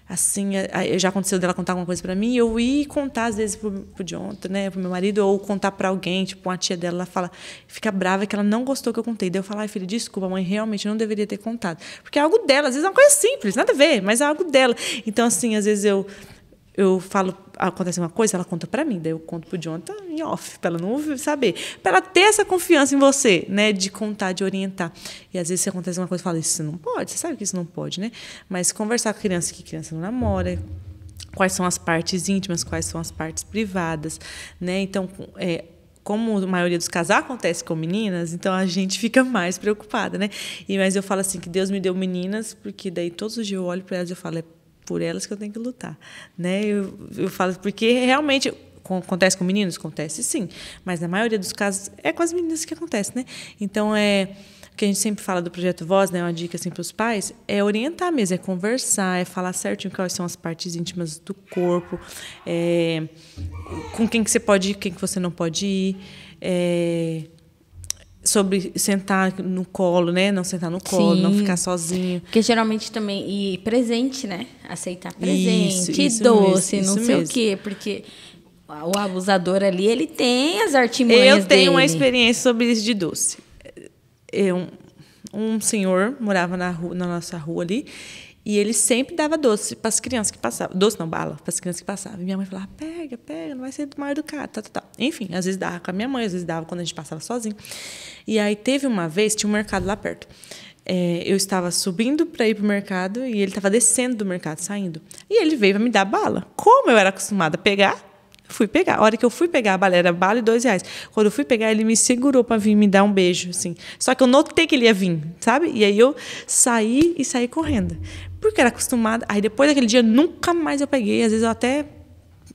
Assim, já aconteceu dela contar alguma coisa para mim, eu ia contar às vezes pro Jonathan, né, pro meu marido, ou contar para alguém, tipo uma tia dela, ela fala, fica brava que ela não gostou que eu contei. Daí eu falo, ai, filha, desculpa, mãe, realmente não deveria ter contado. Porque é algo dela, às vezes é uma coisa simples, nada a ver, mas é algo dela. Então, assim, às vezes eu falo, acontece uma coisa, ela conta para mim, daí eu conto pro Jonathan em off, para ela não saber, para ela ter essa confiança em você, né, de contar, de orientar. E às vezes se acontece uma coisa, eu falo, isso não pode, você sabe que isso não pode, né? Mas conversar com a criança, que criança não namora, quais são as partes íntimas, quais são as partes privadas, né? Então, como a maioria dos casos acontece com meninas, então a gente fica mais preocupada, né? Mas eu falo assim, que Deus me deu meninas, porque daí todos os dias eu olho para elas e eu falo, por elas que eu tenho que lutar, né? Eu falo, porque realmente acontece com meninos? Acontece sim, mas na maioria dos casos é com as meninas que acontece, né? Então, o que a gente sempre fala do Projeto Voz, né, uma dica assim, para os pais, é orientar mesmo, é conversar, é falar certinho quais são as partes íntimas do corpo, com quem que você pode ir, quem que você não pode ir, sobre sentar no colo, né? Não sentar no colo, não ficar sozinho. Porque geralmente também... E presente, né? Aceitar presente, isso doce, mesmo, não sei o quê. Porque o abusador ali, ele tem as artimanhas dele. Eu tenho uma experiência sobre isso de doce. Um senhor morava na nossa rua ali, e ele sempre dava doce para as crianças que passavam. Doce não, bala, para as crianças que passavam. E minha mãe falava, pega, não vai ser mal educado, tá. Enfim, às vezes dava com a minha mãe, às vezes dava quando a gente passava sozinho. E aí teve uma vez, tinha um mercado lá perto. eu estava subindo para ir para o mercado e ele estava descendo do mercado, saindo. E ele veio para me dar bala. Como eu era acostumada a pegar, fui pegar. A hora que eu fui pegar a bala, era bala e R$2. Quando eu fui pegar, ele me segurou para vir me dar um beijo, assim. Só que eu notei que ele ia vir, sabe? E aí eu saí correndo. Porque era acostumada. Aí depois daquele dia, nunca mais eu peguei. Às vezes eu até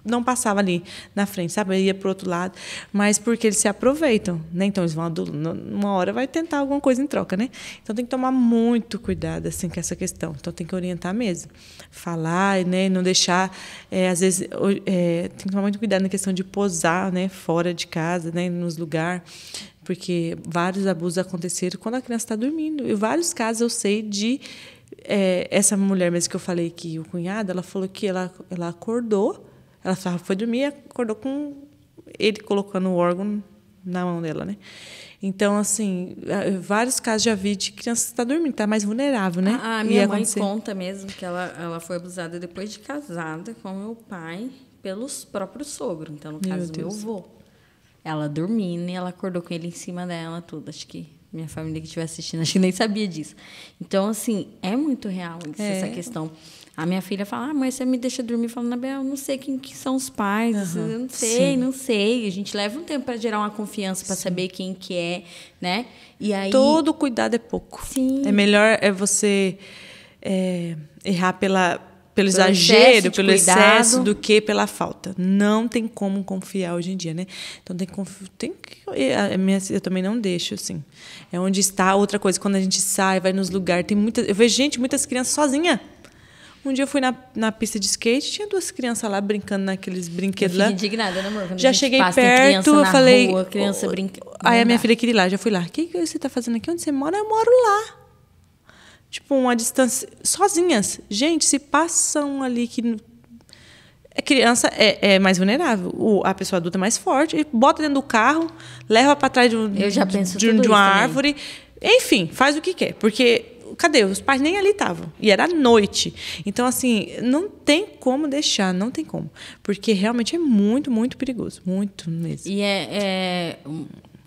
não passava ali na frente, sabe? Eu ia para o outro lado. Mas porque eles se aproveitam, né? Então, eles vão, uma hora vai tentar alguma coisa em troca, né? Então, tem que tomar muito cuidado, assim, com essa questão. Então, tem que orientar mesmo. Falar, né? Não deixar... às vezes, tem que tomar muito cuidado na questão de posar, né? Fora de casa, né? Nos lugares. Porque vários abusos aconteceram quando a criança está dormindo. E vários casos eu sei de... essa mulher mesmo que eu falei que o cunhado, ela falou que ela acordou. Ela foi dormir e acordou com ele colocando o órgão na mão dela, né? Então, assim, vários casos já vi de criança que está dormindo, está mais vulnerável, né? A minha mãe conta mesmo que ela foi abusada depois de casada com meu pai pelos próprios sogros. Então, no caso, meu avô. Ela dormindo e ela acordou com ele em cima dela, tudo. Acho que minha família que estiver assistindo, acho que nem sabia disso. Então, assim, é muito real essa questão. A minha filha fala, mãe, você me deixa dormir? Falando, Anabel, eu não sei quem que são os pais, eu não sei. A gente leva um tempo para gerar uma confiança, para saber quem que é, né? E aí... Todo cuidado é pouco. Sim. É melhor você errar pelo exagero, pelo excesso, do que pela falta. Não tem como confiar hoje em dia, né? Então, eu também não deixo, assim. É onde está. Outra coisa, quando a gente sai, vai nos lugares, eu vejo muitas crianças sozinhas. Um dia eu fui na pista de skate, tinha 2 crianças lá brincando naqueles brinquedos lá. Eu fiquei indignada, né, amor? Quando já cheguei perto, eu falei... criança brinca... Aí a minha filha queria ir lá, já fui lá. O que você está fazendo aqui? Onde você mora? Eu moro lá. Tipo, uma distância... Sozinhas. Gente, se passam ali que... A criança é mais vulnerável. A pessoa adulta é mais forte. Bota dentro do carro, leva para trás de uma árvore. Enfim, faz o que quer. Porque... Cadê? Os pais nem ali estavam. E era à noite. Então, assim, não tem como deixar, não tem como. Porque realmente é muito, muito perigoso. Muito mesmo. E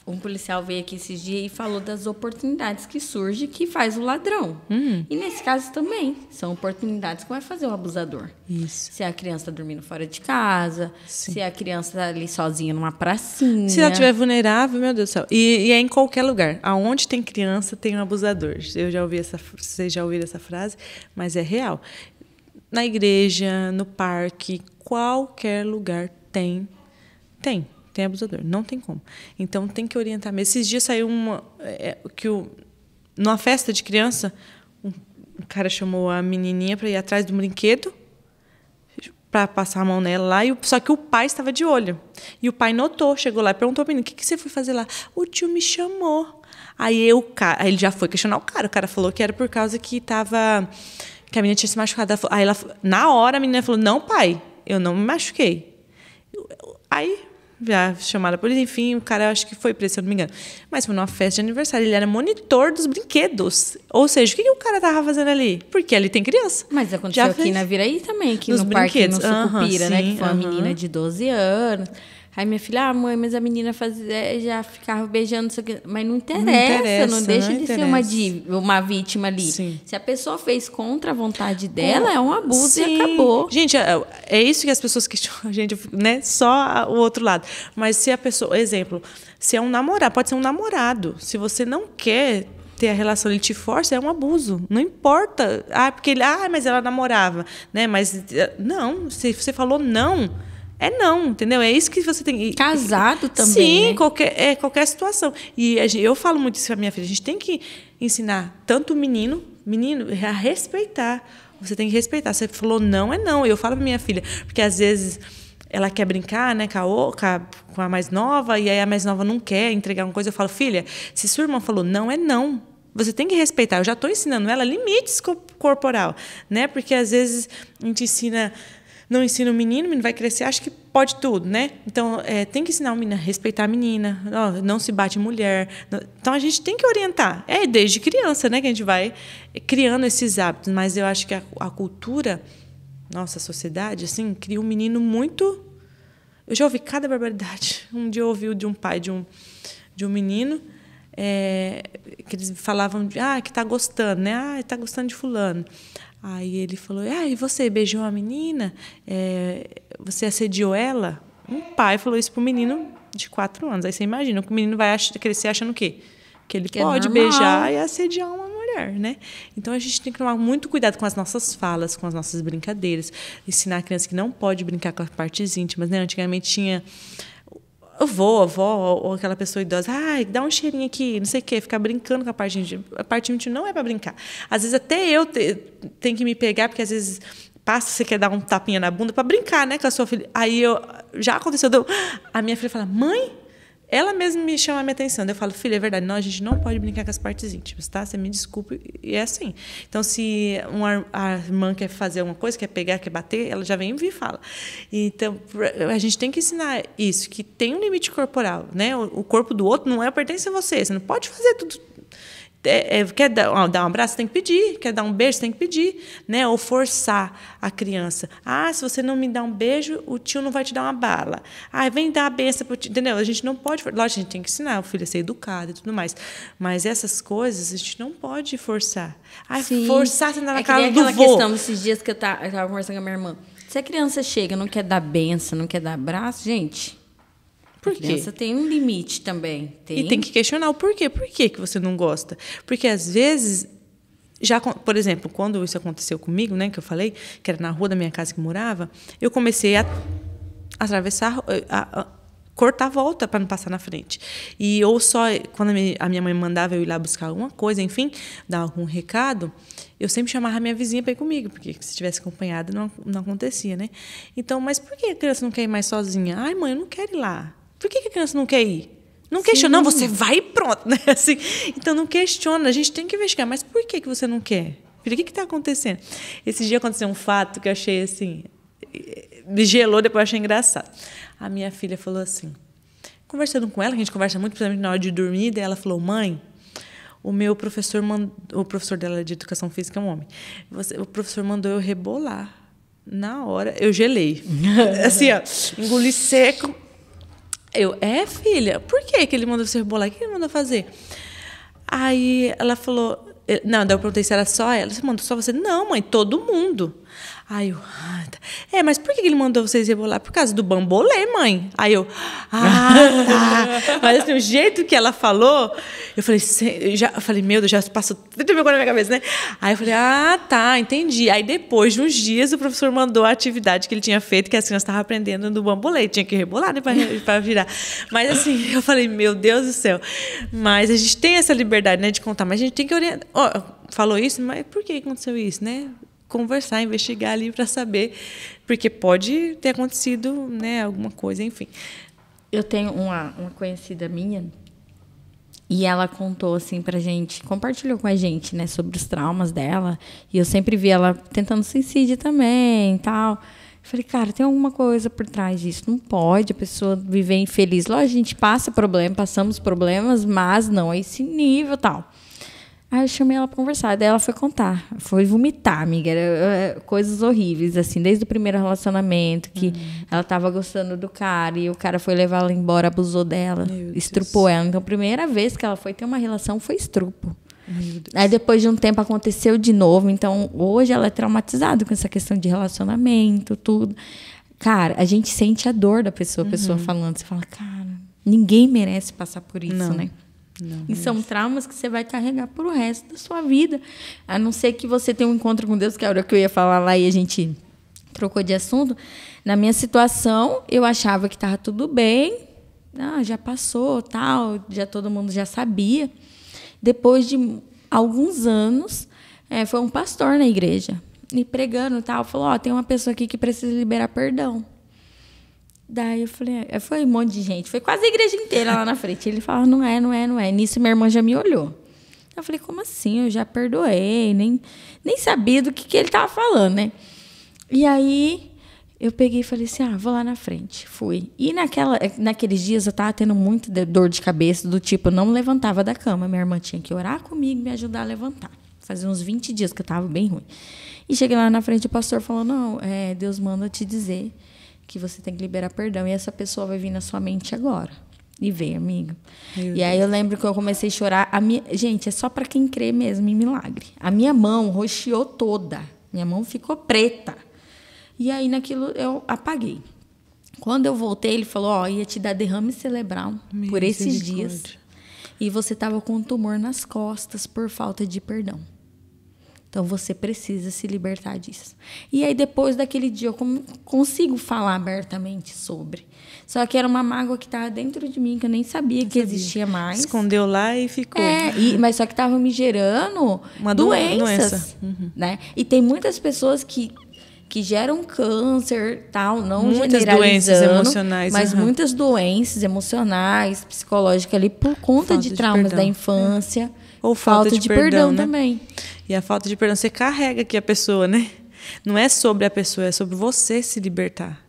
um policial veio aqui esses dias e falou das oportunidades que surge que faz o ladrão. E nesse caso também, são oportunidades que vai fazer o abusador. Isso. Se a criança está dormindo fora de casa, se a criança está ali sozinha numa pracinha. Se ela estiver vulnerável, meu Deus do céu. E é em qualquer lugar. Aonde tem criança, tem um abusador. Vocês já ouviram essa frase, mas é real. Na igreja, no parque, qualquer lugar tem abusador, não tem como. Então, tem que orientar mesmo. Esses dias saiu numa festa de criança, um cara chamou a menininha para ir atrás do brinquedo, para passar a mão nela lá, só que o pai estava de olho. E o pai notou, chegou lá e perguntou ao menino, o que você foi fazer lá? O tio me chamou. Aí ele já foi questionar o cara falou que era por causa que a menina tinha se machucado. Aí na hora a menina falou, não, pai, eu não me machuquei. Aí... já chamaram a polícia, enfim, o cara acho que foi preso, se eu não me engano. Mas foi numa festa de aniversário, ele era monitor dos brinquedos. Ou seja, o que o cara estava fazendo ali? Porque ali tem criança. Mas aconteceu aqui na Viraí também, aqui no parque, no Sucupira, né? Que foi uma menina de 12 anos. Aí minha filha, mãe, mas a menina já ficava beijando, isso aqui. Mas não interessa, não deixa de ser uma vítima ali. Sim. Se a pessoa fez contra a vontade dela, é um abuso e acabou. Gente, é isso que as pessoas questionam a gente, né? Só o outro lado. Mas se a pessoa, exemplo, se é um namorado, pode ser um namorado. Se você não quer ter a relação, ele te força, é um abuso. Não importa. Porque mas ela namorava, né? Mas não, se você falou não, é não, entendeu? É isso que você tem. Casado também, sim, né? Qualquer situação. E eu falo muito isso com a minha filha. A gente tem que ensinar tanto o menino a respeitar. Você tem que respeitar. Você falou não, é não. Eu falo para minha filha, porque às vezes ela quer brincar, né, com a mais nova, e aí a mais nova não quer entregar uma coisa. Eu falo, filha, se sua irmã falou não, é não. Você tem que respeitar. Eu já estou ensinando ela limites corporal, né? Porque às vezes a gente não ensina o menino vai crescer, acha que pode tudo, né? Então, tem que ensinar o menino a respeitar a menina, não se bate em mulher. Então, a gente tem que orientar. Desde criança, né, que a gente vai criando esses hábitos. Mas eu acho que a cultura, nossa sociedade, assim, cria um menino muito... Eu já ouvi cada barbaridade. Um dia eu ouvi de um pai de um menino que eles falavam que tá gostando, né? Tá gostando de fulano. Aí ele falou, e você beijou a menina? Você assediou ela? Um pai falou isso pro menino de 4 anos. Aí você imagina, o menino vai crescer achando o quê? Que ele pode beijar e assediar uma mulher, né? Então, a gente tem que tomar muito cuidado com as nossas falas, com as nossas brincadeiras. Ensinar a criança que não pode brincar com as partes íntimas, né? Antigamente tinha a avó, ou aquela pessoa idosa, dá um cheirinho aqui, não sei o quê, ficar brincando com a parte íntima. A parte íntima não é para brincar. Às vezes, até eu tenho que me pegar, porque às vezes passa, você quer dar um tapinha na bunda para brincar, né, com a sua filha. Aí já aconteceu, a minha filha fala, mãe, ela mesma me chama a minha atenção. Eu falo, filha, é verdade, não, a gente não pode brincar com as partes íntimas, tá? Você me desculpe, e é assim. Então, se a irmã quer fazer alguma coisa, quer pegar, quer bater, ela já vem e me fala. Então, a gente tem que ensinar isso, que tem um limite corporal, né? O corpo do outro não pertence a você, você não pode fazer tudo. Quer dar um abraço, tem que pedir. Quer dar um beijo, tem que pedir, né? Ou forçar a criança. Se você não me dá um beijo, o tio não vai te dar uma bala. Vem dar a benção para o tio. Entendeu? A gente não pode... Lógico, a gente tem que ensinar o filho a ser educado e tudo mais. Mas essas coisas a gente não pode forçar. Forçar, você andar na cara do vô. Aquela questão, esses dias que eu tava conversando com a minha irmã. Se a criança chega, não quer dar benção, não quer dar abraço, gente... Por quê? A criança tem um limite também. E tem que questionar o porquê. Por que você não gosta? Porque, às vezes, por exemplo, quando isso aconteceu comigo, né, que eu falei, que era na rua da minha casa que morava, eu comecei a atravessar, a cortar a volta para não passar na frente. Ou só, quando a minha mãe mandava eu ir lá buscar alguma coisa, enfim, dar algum recado, eu sempre chamava a minha vizinha para ir comigo, porque se tivesse acompanhada não acontecia, né? Então, mas por que a criança não quer ir mais sozinha? Mãe, eu não quero ir lá. Por que a criança não quer ir? Não questiona, não, você vai e pronto. Né? Assim, então, não questiona. A gente tem que investigar. Mas por que você não quer? Filha, o que está acontecendo? Esse dia aconteceu um fato que eu achei assim... Me gelou, depois eu achei engraçado. A minha filha falou assim... Conversando com ela, que a gente conversa muito, principalmente na hora de dormir, daí ela falou, mãe... O meu professor, o professor dela de educação física é um homem. O professor mandou eu rebolar. Na hora, eu gelei. Assim, engoli seco... filha, por que ele mandou você rebolar? O que ele mandou fazer? Aí ela falou... Não, daí eu perguntei se era só ela. Você mandou só você? Não, mãe, todo mundo. Aí eu... mas por que ele mandou vocês rebolar? Por causa do bambolê, mãe. Aí eu... tá. Mas assim, o jeito que ela falou... Eu falei, meu Deus, já passou tudo na minha cabeça, né? Aí eu falei, tá, entendi. Aí depois de uns dias, o professor mandou a atividade que ele tinha feito, que as crianças estavam aprendendo do bambolê. Tinha que rebolar, né, para virar. Mas assim, eu falei, meu Deus do céu. Mas a gente tem essa liberdade, né, de contar. Mas a gente tem que orientar. Falou isso, mas por que aconteceu isso, né? Conversar, investigar ali para saber, porque pode ter acontecido, né, alguma coisa, enfim. Eu tenho uma conhecida minha e ela contou assim pra gente, compartilhou com a gente, né, sobre os traumas dela, e eu sempre vi ela tentando suicídio também, tal. Eu falei, cara, tem alguma coisa por trás disso, não pode a pessoa viver infeliz. Lógico, a gente passamos problemas, mas não a esse nível, tal. Aí eu chamei ela para conversar, daí ela foi contar, foi vomitar, amiga, coisas horríveis, assim, desde o primeiro relacionamento, que ela estava gostando do cara, e o cara foi levar ela embora, abusou dela, estrupou ela. Então, a primeira vez que ela foi ter uma relação foi estupro. Aí, depois de um tempo, aconteceu de novo. Então, hoje ela é traumatizada com essa questão de relacionamento, tudo. Cara, a gente sente a dor da pessoa, a pessoa falando, você fala, cara, ninguém merece passar por isso, né? Não, e são traumas que você vai carregar pro resto da sua vida. A não ser que você tenha um encontro com Deus, que é a hora que eu ia falar lá e a gente trocou de assunto. Na minha situação, eu achava que estava tudo bem. Já passou, tal, já todo mundo já sabia. Depois de alguns anos, foi um pastor na igreja, me pregando, tal, falou, tem uma pessoa aqui que precisa liberar perdão. Daí eu falei, foi um monte de gente, foi quase a igreja inteira lá na frente. Ele falava, não é. Nisso minha irmã já me olhou. Eu falei, como assim? Eu já perdoei, nem sabia do que ele estava falando, né? E aí eu peguei e falei assim, vou lá na frente. Fui. E naqueles dias eu estava tendo muita dor de cabeça, do tipo, eu não me levantava da cama. Minha irmã tinha que orar comigo e me ajudar a levantar. Fazia uns 20 dias que eu estava bem ruim. E cheguei lá na frente, o pastor falou, não, Deus manda te dizer que você tem que liberar perdão, e essa pessoa vai vir na sua mente agora. E veio, amiga. E aí eu lembro que eu comecei a chorar. Gente, é só para quem crê mesmo em milagre. A minha mão roxeou toda. Minha mão ficou preta. E aí naquilo eu apaguei. Quando eu voltei, ele falou, ia te dar derrame cerebral por esses dias. E você estava com um tumor nas costas por falta de perdão. Então, você precisa se libertar disso. E aí, depois daquele dia, eu consigo falar abertamente sobre. Só que era uma mágoa que estava dentro de mim, que eu nem sabia que existia mais. Escondeu lá e ficou. Mas só que estava me gerando uma doença. Né? E tem muitas pessoas que geram câncer, tal, não muitas doenças emocionais, mas muitas doenças emocionais, psicológicas ali por conta de traumas da infância. Ou falta de perdão, né? Também. E a falta de perdão, você carrega aqui a pessoa, né? Não é sobre a pessoa, é sobre você se libertar.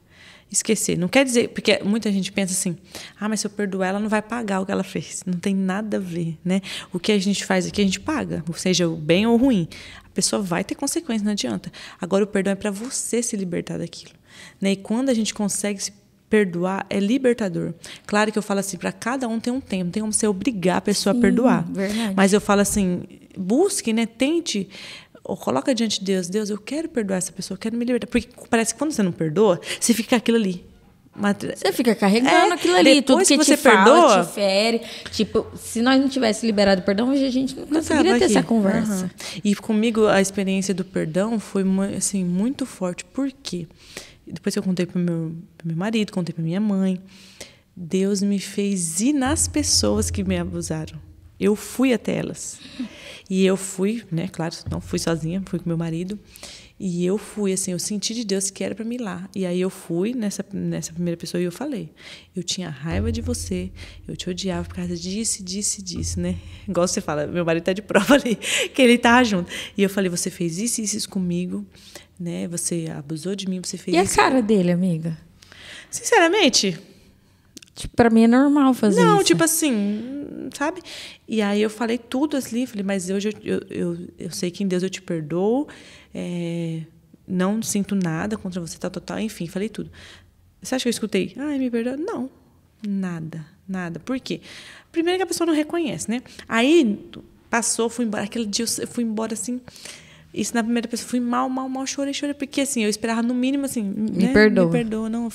Esquecer. Não quer dizer... Porque muita gente pensa assim, mas se eu perdoar, ela não vai pagar o que ela fez. Não tem nada a ver, né? O que a gente faz aqui, a gente paga. Seja o bem ou o ruim. A pessoa vai ter consequências, não adianta. Agora, o perdão é para você se libertar daquilo. Né? E quando a gente consegue se perdoar, é libertador. Claro que eu falo assim, para cada um tem um tempo. Não tem como você obrigar a pessoa a perdoar. Verdade. Mas eu falo assim, busque, né? Tente... Ou coloca diante de Deus, eu quero perdoar essa pessoa, eu quero me libertar. Porque parece que quando você não perdoa, você fica aquilo ali. Você fica carregando aquilo ali. Tudo que você perdoa, te fere. Tipo, se nós não tivéssemos liberado o perdão, hoje a gente não conseguiria ter essa conversa. E comigo, a experiência do perdão foi assim, muito forte. Por quê? Depois que eu contei para o meu marido, contei para minha mãe, Deus me fez ir nas pessoas que me abusaram. Eu fui até elas. E eu fui, né? Claro, não fui sozinha, fui com meu marido. E eu fui, assim, eu senti de Deus que era para mim ir lá. E aí eu fui nessa primeira pessoa e eu falei, eu tinha raiva de você, eu te odiava por causa disso, né? Igual você fala, meu marido tá de prova ali, que ele tá junto. E eu falei, você fez isso comigo, né? Você abusou de mim, você fez isso. E a cara dele, amiga? Sinceramente... Tipo, pra mim é normal fazer isso. Não, tipo assim, sabe? E aí eu falei tudo assim, falei, mas hoje eu sei que em Deus eu te perdoo, não sinto nada contra você, tal, enfim, falei tudo. Você acha que eu escutei? Me perdoa? Não, nada. Por quê? Primeiro que a pessoa não reconhece, né? Aí passou, fui embora, aquele dia eu fui embora assim... Isso na primeira pessoa, fui mal, chorei, porque assim, eu esperava no mínimo assim, me perdoa, não,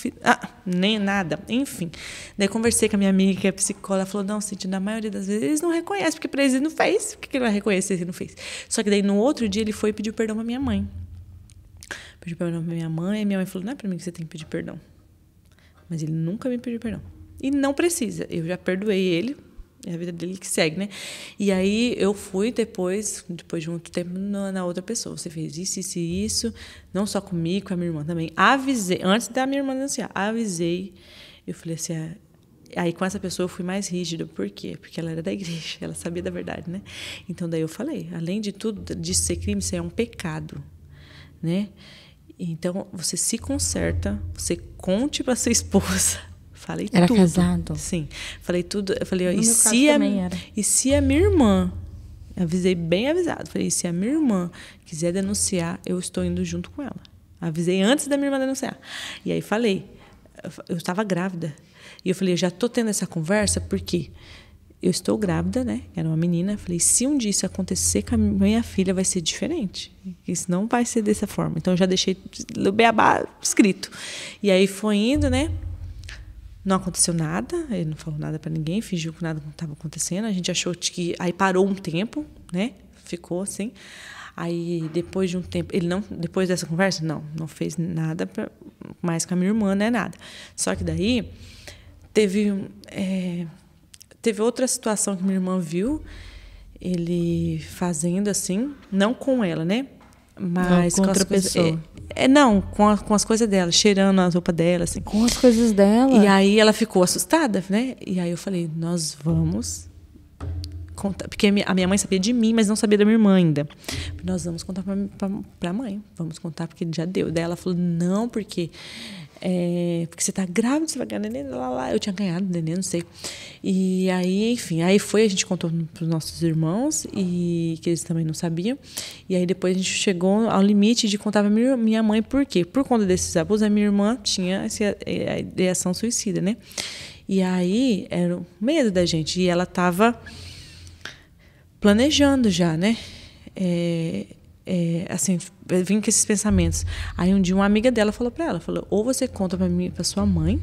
nem nada, enfim. Daí conversei com a minha amiga, que é psicóloga, ela falou, não, Cíntia, na maioria das vezes eles não reconhecem, porque para eles ele não fez, por que ele vai reconhecer se ele não fez? Só que daí no outro dia ele foi e pediu perdão para minha mãe. Pediu perdão para minha mãe, e minha mãe falou, não é para mim que você tem que pedir perdão. Mas ele nunca me pediu perdão. E não precisa, eu já perdoei ele, é a vida dele que segue, né? E aí eu fui depois de muito tempo na outra pessoa. Você fez isso, não só comigo, com a minha irmã também. Avisei, antes da minha irmã denunciar, avisei. Eu falei assim, aí com essa pessoa eu fui mais rígida. Por quê? Porque ela era da igreja, ela sabia da verdade, né? Então daí eu falei, além de tudo, de ser crime, isso é um pecado, né? Então você se conserta, você conte para sua esposa. Falei era tudo. Casado? Sim. Falei tudo. Eu falei, e se a minha irmã, avisei bem avisado, falei, se a minha irmã quiser denunciar, eu estou indo junto com ela. Avisei antes da minha irmã denunciar. E aí falei, eu estava grávida. E eu falei, eu já estou tendo essa conversa porque eu estou grávida, né? Era uma menina. Eu falei, se um dia isso acontecer com a minha filha, vai ser diferente. Isso não vai ser dessa forma. Então, eu já deixei o beabá escrito. E aí foi indo, né? Não aconteceu nada, ele não falou nada para ninguém, fingiu que nada estava acontecendo. A gente achou que... Aí parou um tempo, né? Ficou assim. Aí, depois de um tempo... Depois dessa conversa, não fez nada mais com a minha irmã, né? Nada. Só que daí, teve outra situação que minha irmã viu, ele fazendo assim, não com ela, né? Mas com outra pessoa. Com as coisas dela, cheirando as roupas dela, assim. Com as coisas dela. E aí ela ficou assustada, né? E aí eu falei, nós vamos contar. Porque a minha mãe sabia de mim, mas não sabia da minha irmã ainda. Nós vamos contar pra mãe. Vamos contar porque já deu. Daí ela falou, não, porque você tá grávida, você vai ganhar neném, lá. Eu tinha ganhado neném, não sei. E aí, enfim, a gente contou pros nossos irmãos, e que eles também não sabiam. E aí depois a gente chegou ao limite de contar pra minha mãe por quê. Por conta desses abusos, a minha irmã tinha essa ideação suicida, né? E aí era o medo da gente. E ela estava planejando já, né? Assim, vim com esses pensamentos. Aí um dia uma amiga dela falou para ela, ou você conta para sua mãe,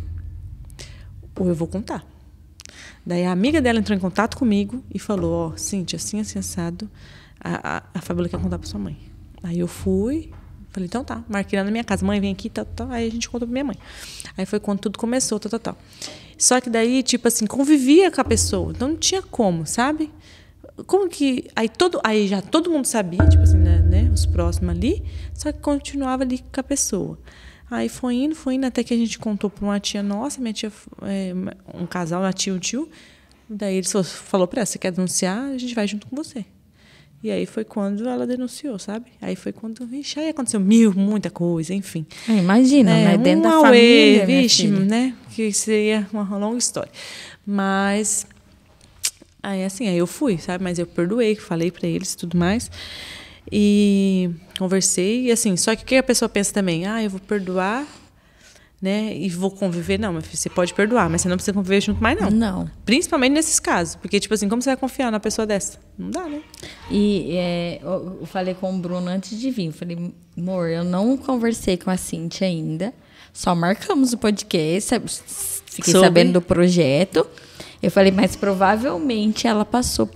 ou eu vou contar. Daí a amiga dela entrou em contato comigo e falou, Cíntia, assim, assim, assado, a Fabíola quer contar para sua mãe. Aí eu fui, falei, então tá, marquei lá na minha casa, mãe, vem aqui, tal. Aí a gente contou para minha mãe. Aí foi quando tudo começou, tal. Só que daí, tipo assim, convivia com a pessoa, então não tinha como, sabe? Como que... Aí já todo mundo sabia, tipo assim, né, os próximos ali, só que continuava ali com a pessoa. Aí foi indo, até que a gente contou para uma tia nossa, minha tia, um casal, uma tia e um tio. Daí ele falou para ela, você quer denunciar? A gente vai junto com você. E aí foi quando ela denunciou, sabe? Aí foi quando, vixe, aí aconteceu muita coisa, enfim. Imagina, né? Dentro da família, vixe, né? Que seria uma longa história. Mas... Aí eu fui, sabe? Mas eu perdoei, falei para eles e tudo mais. E conversei. E assim, só que o que a pessoa pensa também? Eu vou perdoar, né? E vou conviver. Não, mas você pode perdoar, mas você não precisa conviver junto mais, não. Não. Principalmente nesses casos. Porque, tipo assim, como você vai confiar numa pessoa dessa? Não dá, né? E eu falei com o Bruno antes de vir. Eu falei, amor, eu não conversei com a Cíntia ainda. Só marcamos o podcast. Fiquei sabendo do projeto. Eu falei, mas provavelmente ela passou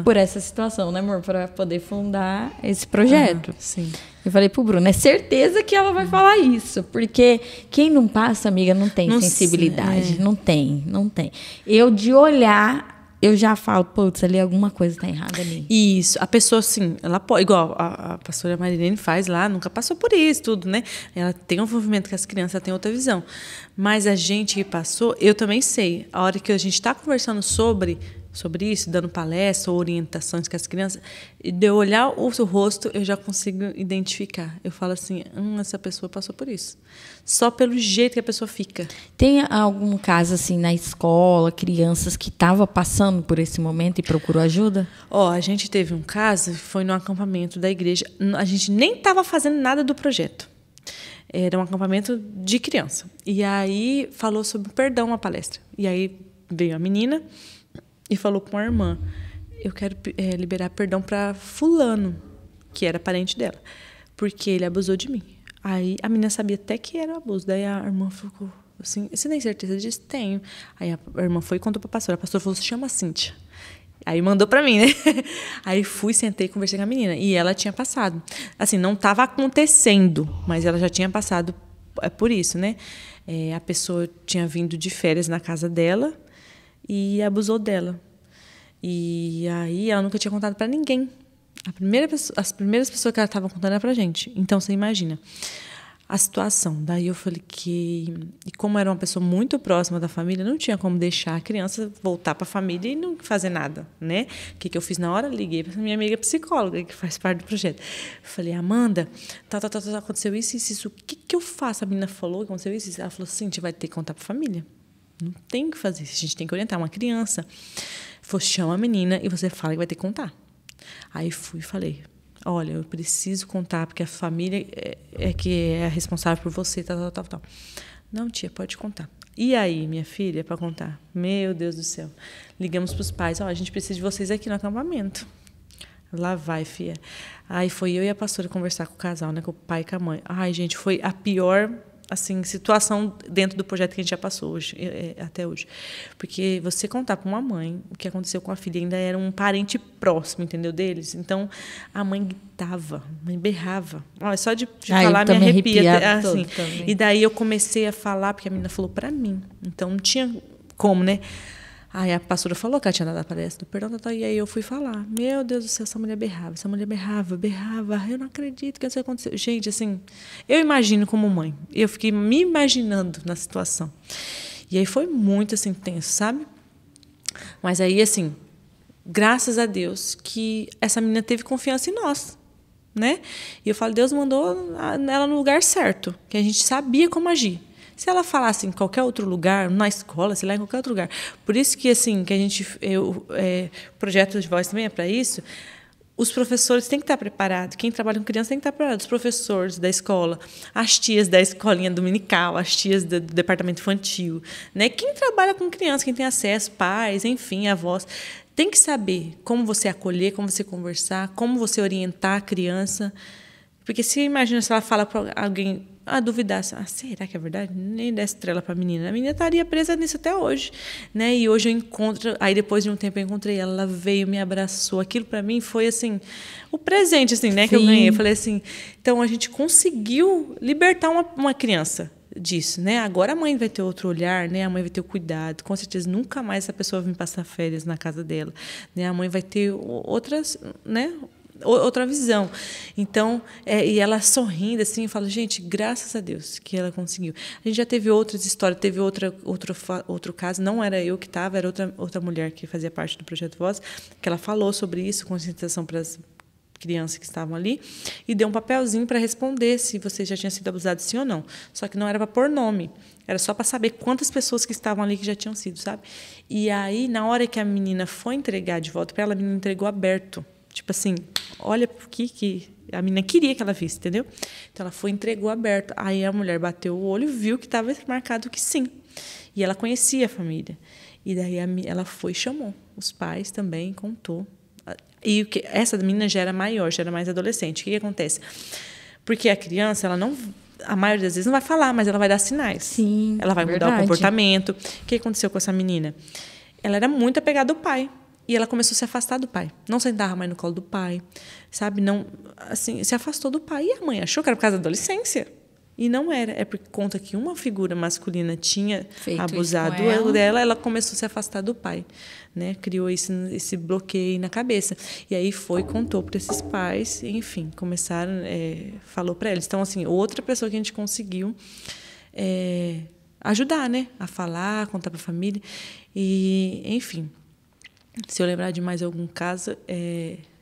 por essa situação, né, amor? Para poder fundar esse projeto. Sim. Eu falei pro Bruno, é certeza que ela vai falar isso. Porque quem não passa, amiga, não tem sensibilidade. Não tem. Eu, de olhar, eu já falo, putz, ali alguma coisa tá errada ali. Isso. A pessoa, assim, ela pode... Igual a pastora Marilene faz lá, nunca passou por isso, tudo, né? Ela tem um envolvimento com as crianças, ela tem outra visão. Mas a gente que passou, eu também sei. A hora que a gente está conversando sobre isso, dando palestra ou orientações com as crianças, e de eu olhar o seu rosto, eu já consigo identificar. Eu falo assim, essa pessoa passou por isso. Só pelo jeito que a pessoa fica. Tem algum caso, assim, na escola, crianças que estavam passando por esse momento e procurou ajuda? A gente teve um caso, foi no acampamento da igreja. A gente nem estava fazendo nada do projeto. Era um acampamento de criança. E aí falou sobre perdão a palestra. E aí veio a menina e falou com a irmã, eu quero liberar perdão para fulano, que era parente dela, porque ele abusou de mim. Aí a menina sabia até que era um abuso. Daí a irmã ficou assim, você tem certeza disso? Tenho. Aí a irmã foi e contou para a pastora. A pastora falou, se chama Cíntia. Aí mandou para mim, né? Aí fui, sentei e conversei com a menina. E ela tinha passado. Assim, não estava acontecendo, mas ela já tinha passado por isso, né? A pessoa tinha vindo de férias na casa dela e abusou dela. E aí ela nunca tinha contado para ninguém. As primeiras pessoas que ela estava contando era para gente. Então, você imagina a situação. Daí eu falei que... E como era uma pessoa muito próxima da família, não tinha como deixar a criança voltar para a família e não fazer nada, né? O que eu fiz na hora? Liguei para minha amiga psicóloga, que faz parte do projeto. Falei, Amanda, aconteceu isso. O que eu faço? A menina falou que aconteceu isso. Ela falou assim, a gente vai ter que contar para a família. Não tem o que fazer. A gente tem que orientar uma criança. Falei, chama a menina e você fala que vai ter que contar. Aí fui e falei, olha, eu preciso contar, porque a família é que é responsável por você, tal. Não, tia, pode contar. E aí, minha filha, para contar? Meu Deus do céu. Ligamos para os pais, a gente precisa de vocês aqui no acampamento. Lá vai, filha. Aí foi eu e a pastora conversar com o casal, né, com o pai e com a mãe. Ai, gente, foi a pior... assim, situação dentro do projeto que a gente já passou hoje, até hoje. Porque você contar para uma mãe o que aconteceu com a filha, ainda era um parente próximo, entendeu, deles. Então, a mãe gritava, a mãe berrava. Olha, só de falar me arrepia. Assim. E daí eu comecei a falar, porque a menina falou para mim. Então, não tinha como, né? Aí a pastora falou que ela tinha dado a palestra do perdão, e aí eu fui falar. Meu Deus do céu, essa mulher berrava. Eu não acredito que isso aconteceu. Gente, assim, eu imagino como mãe. Eu fiquei me imaginando na situação. E aí foi muito, assim, tenso, sabe? Mas aí, assim, graças a Deus que essa menina teve confiança em nós, né? E eu falo, Deus mandou ela no lugar certo, que a gente sabia como agir. Se ela falasse em qualquer outro lugar, na escola, sei lá, em qualquer outro lugar. Por isso que, assim, que a gente... o projeto de voz também é para isso. os professores têm que estar preparados. Quem trabalha com criança tem que estar preparado. Os professores da escola, as tias da escolinha dominical, as tias do departamento infantil, né? Quem trabalha com criança, quem tem acesso, pais, enfim, avós, tem que saber como você acolher, como você conversar, como você orientar a criança. Porque se imagina se ela fala para alguém duvidar, será que é verdade? Nem dá estrela para a menina estaria presa nisso até hoje, né? E hoje eu encontro, aí depois de um tempo eu encontrei ela veio, me abraçou, aquilo para mim foi assim, o presente assim, né, que eu ganhei. Eu falei assim, então a gente conseguiu libertar uma criança disso, né? Agora a mãe vai ter outro olhar, né? A mãe vai ter o cuidado, com certeza nunca mais essa pessoa vai vir passar férias na casa dela, né? A mãe vai ter outras, né? Outra visão. Então, e ela sorrindo assim, fala, gente, graças a Deus que ela conseguiu. A gente já teve outras histórias, teve outro caso, não era eu que estava, era outra mulher que fazia parte do Projeto Voz, que ela falou sobre isso, conscientização para as crianças que estavam ali, e deu um papelzinho para responder se você já tinha sido abusado, sim ou não. Só que não era para pôr nome, era só para saber quantas pessoas que estavam ali que já tinham sido, sabe? E aí, na hora que a menina foi entregar de volta para ela, a menina entregou aberto. Tipo assim, olha o que a menina queria que ela visse, entendeu? Então, ela foi e entregou aberto. Aí a mulher bateu o olho e viu que estava marcado que sim. E ela conhecia a família. E daí ela foi e chamou os pais também, contou. E essa menina já era maior, já era mais adolescente. O que acontece? Porque a criança, ela não... A maioria das vezes não vai falar, mas ela vai dar sinais. Sim, ela vai mudar o comportamento. O que aconteceu com essa menina? Ela era muito apegada ao pai. E ela começou a se afastar do pai. Não sentava mais no colo do pai, sabe? Não, assim, se afastou do pai. E a mãe achou que era por causa da adolescência. E não era. É por conta que uma figura masculina tinha abusado dela, ela começou a se afastar do pai, né? Criou esse bloqueio na cabeça. E aí contou para esses pais, enfim, começaram, falou para eles. Então, assim, outra pessoa que a gente conseguiu ajudar, né? A falar, contar para a família. E, enfim... Se eu lembrar de mais algum caso,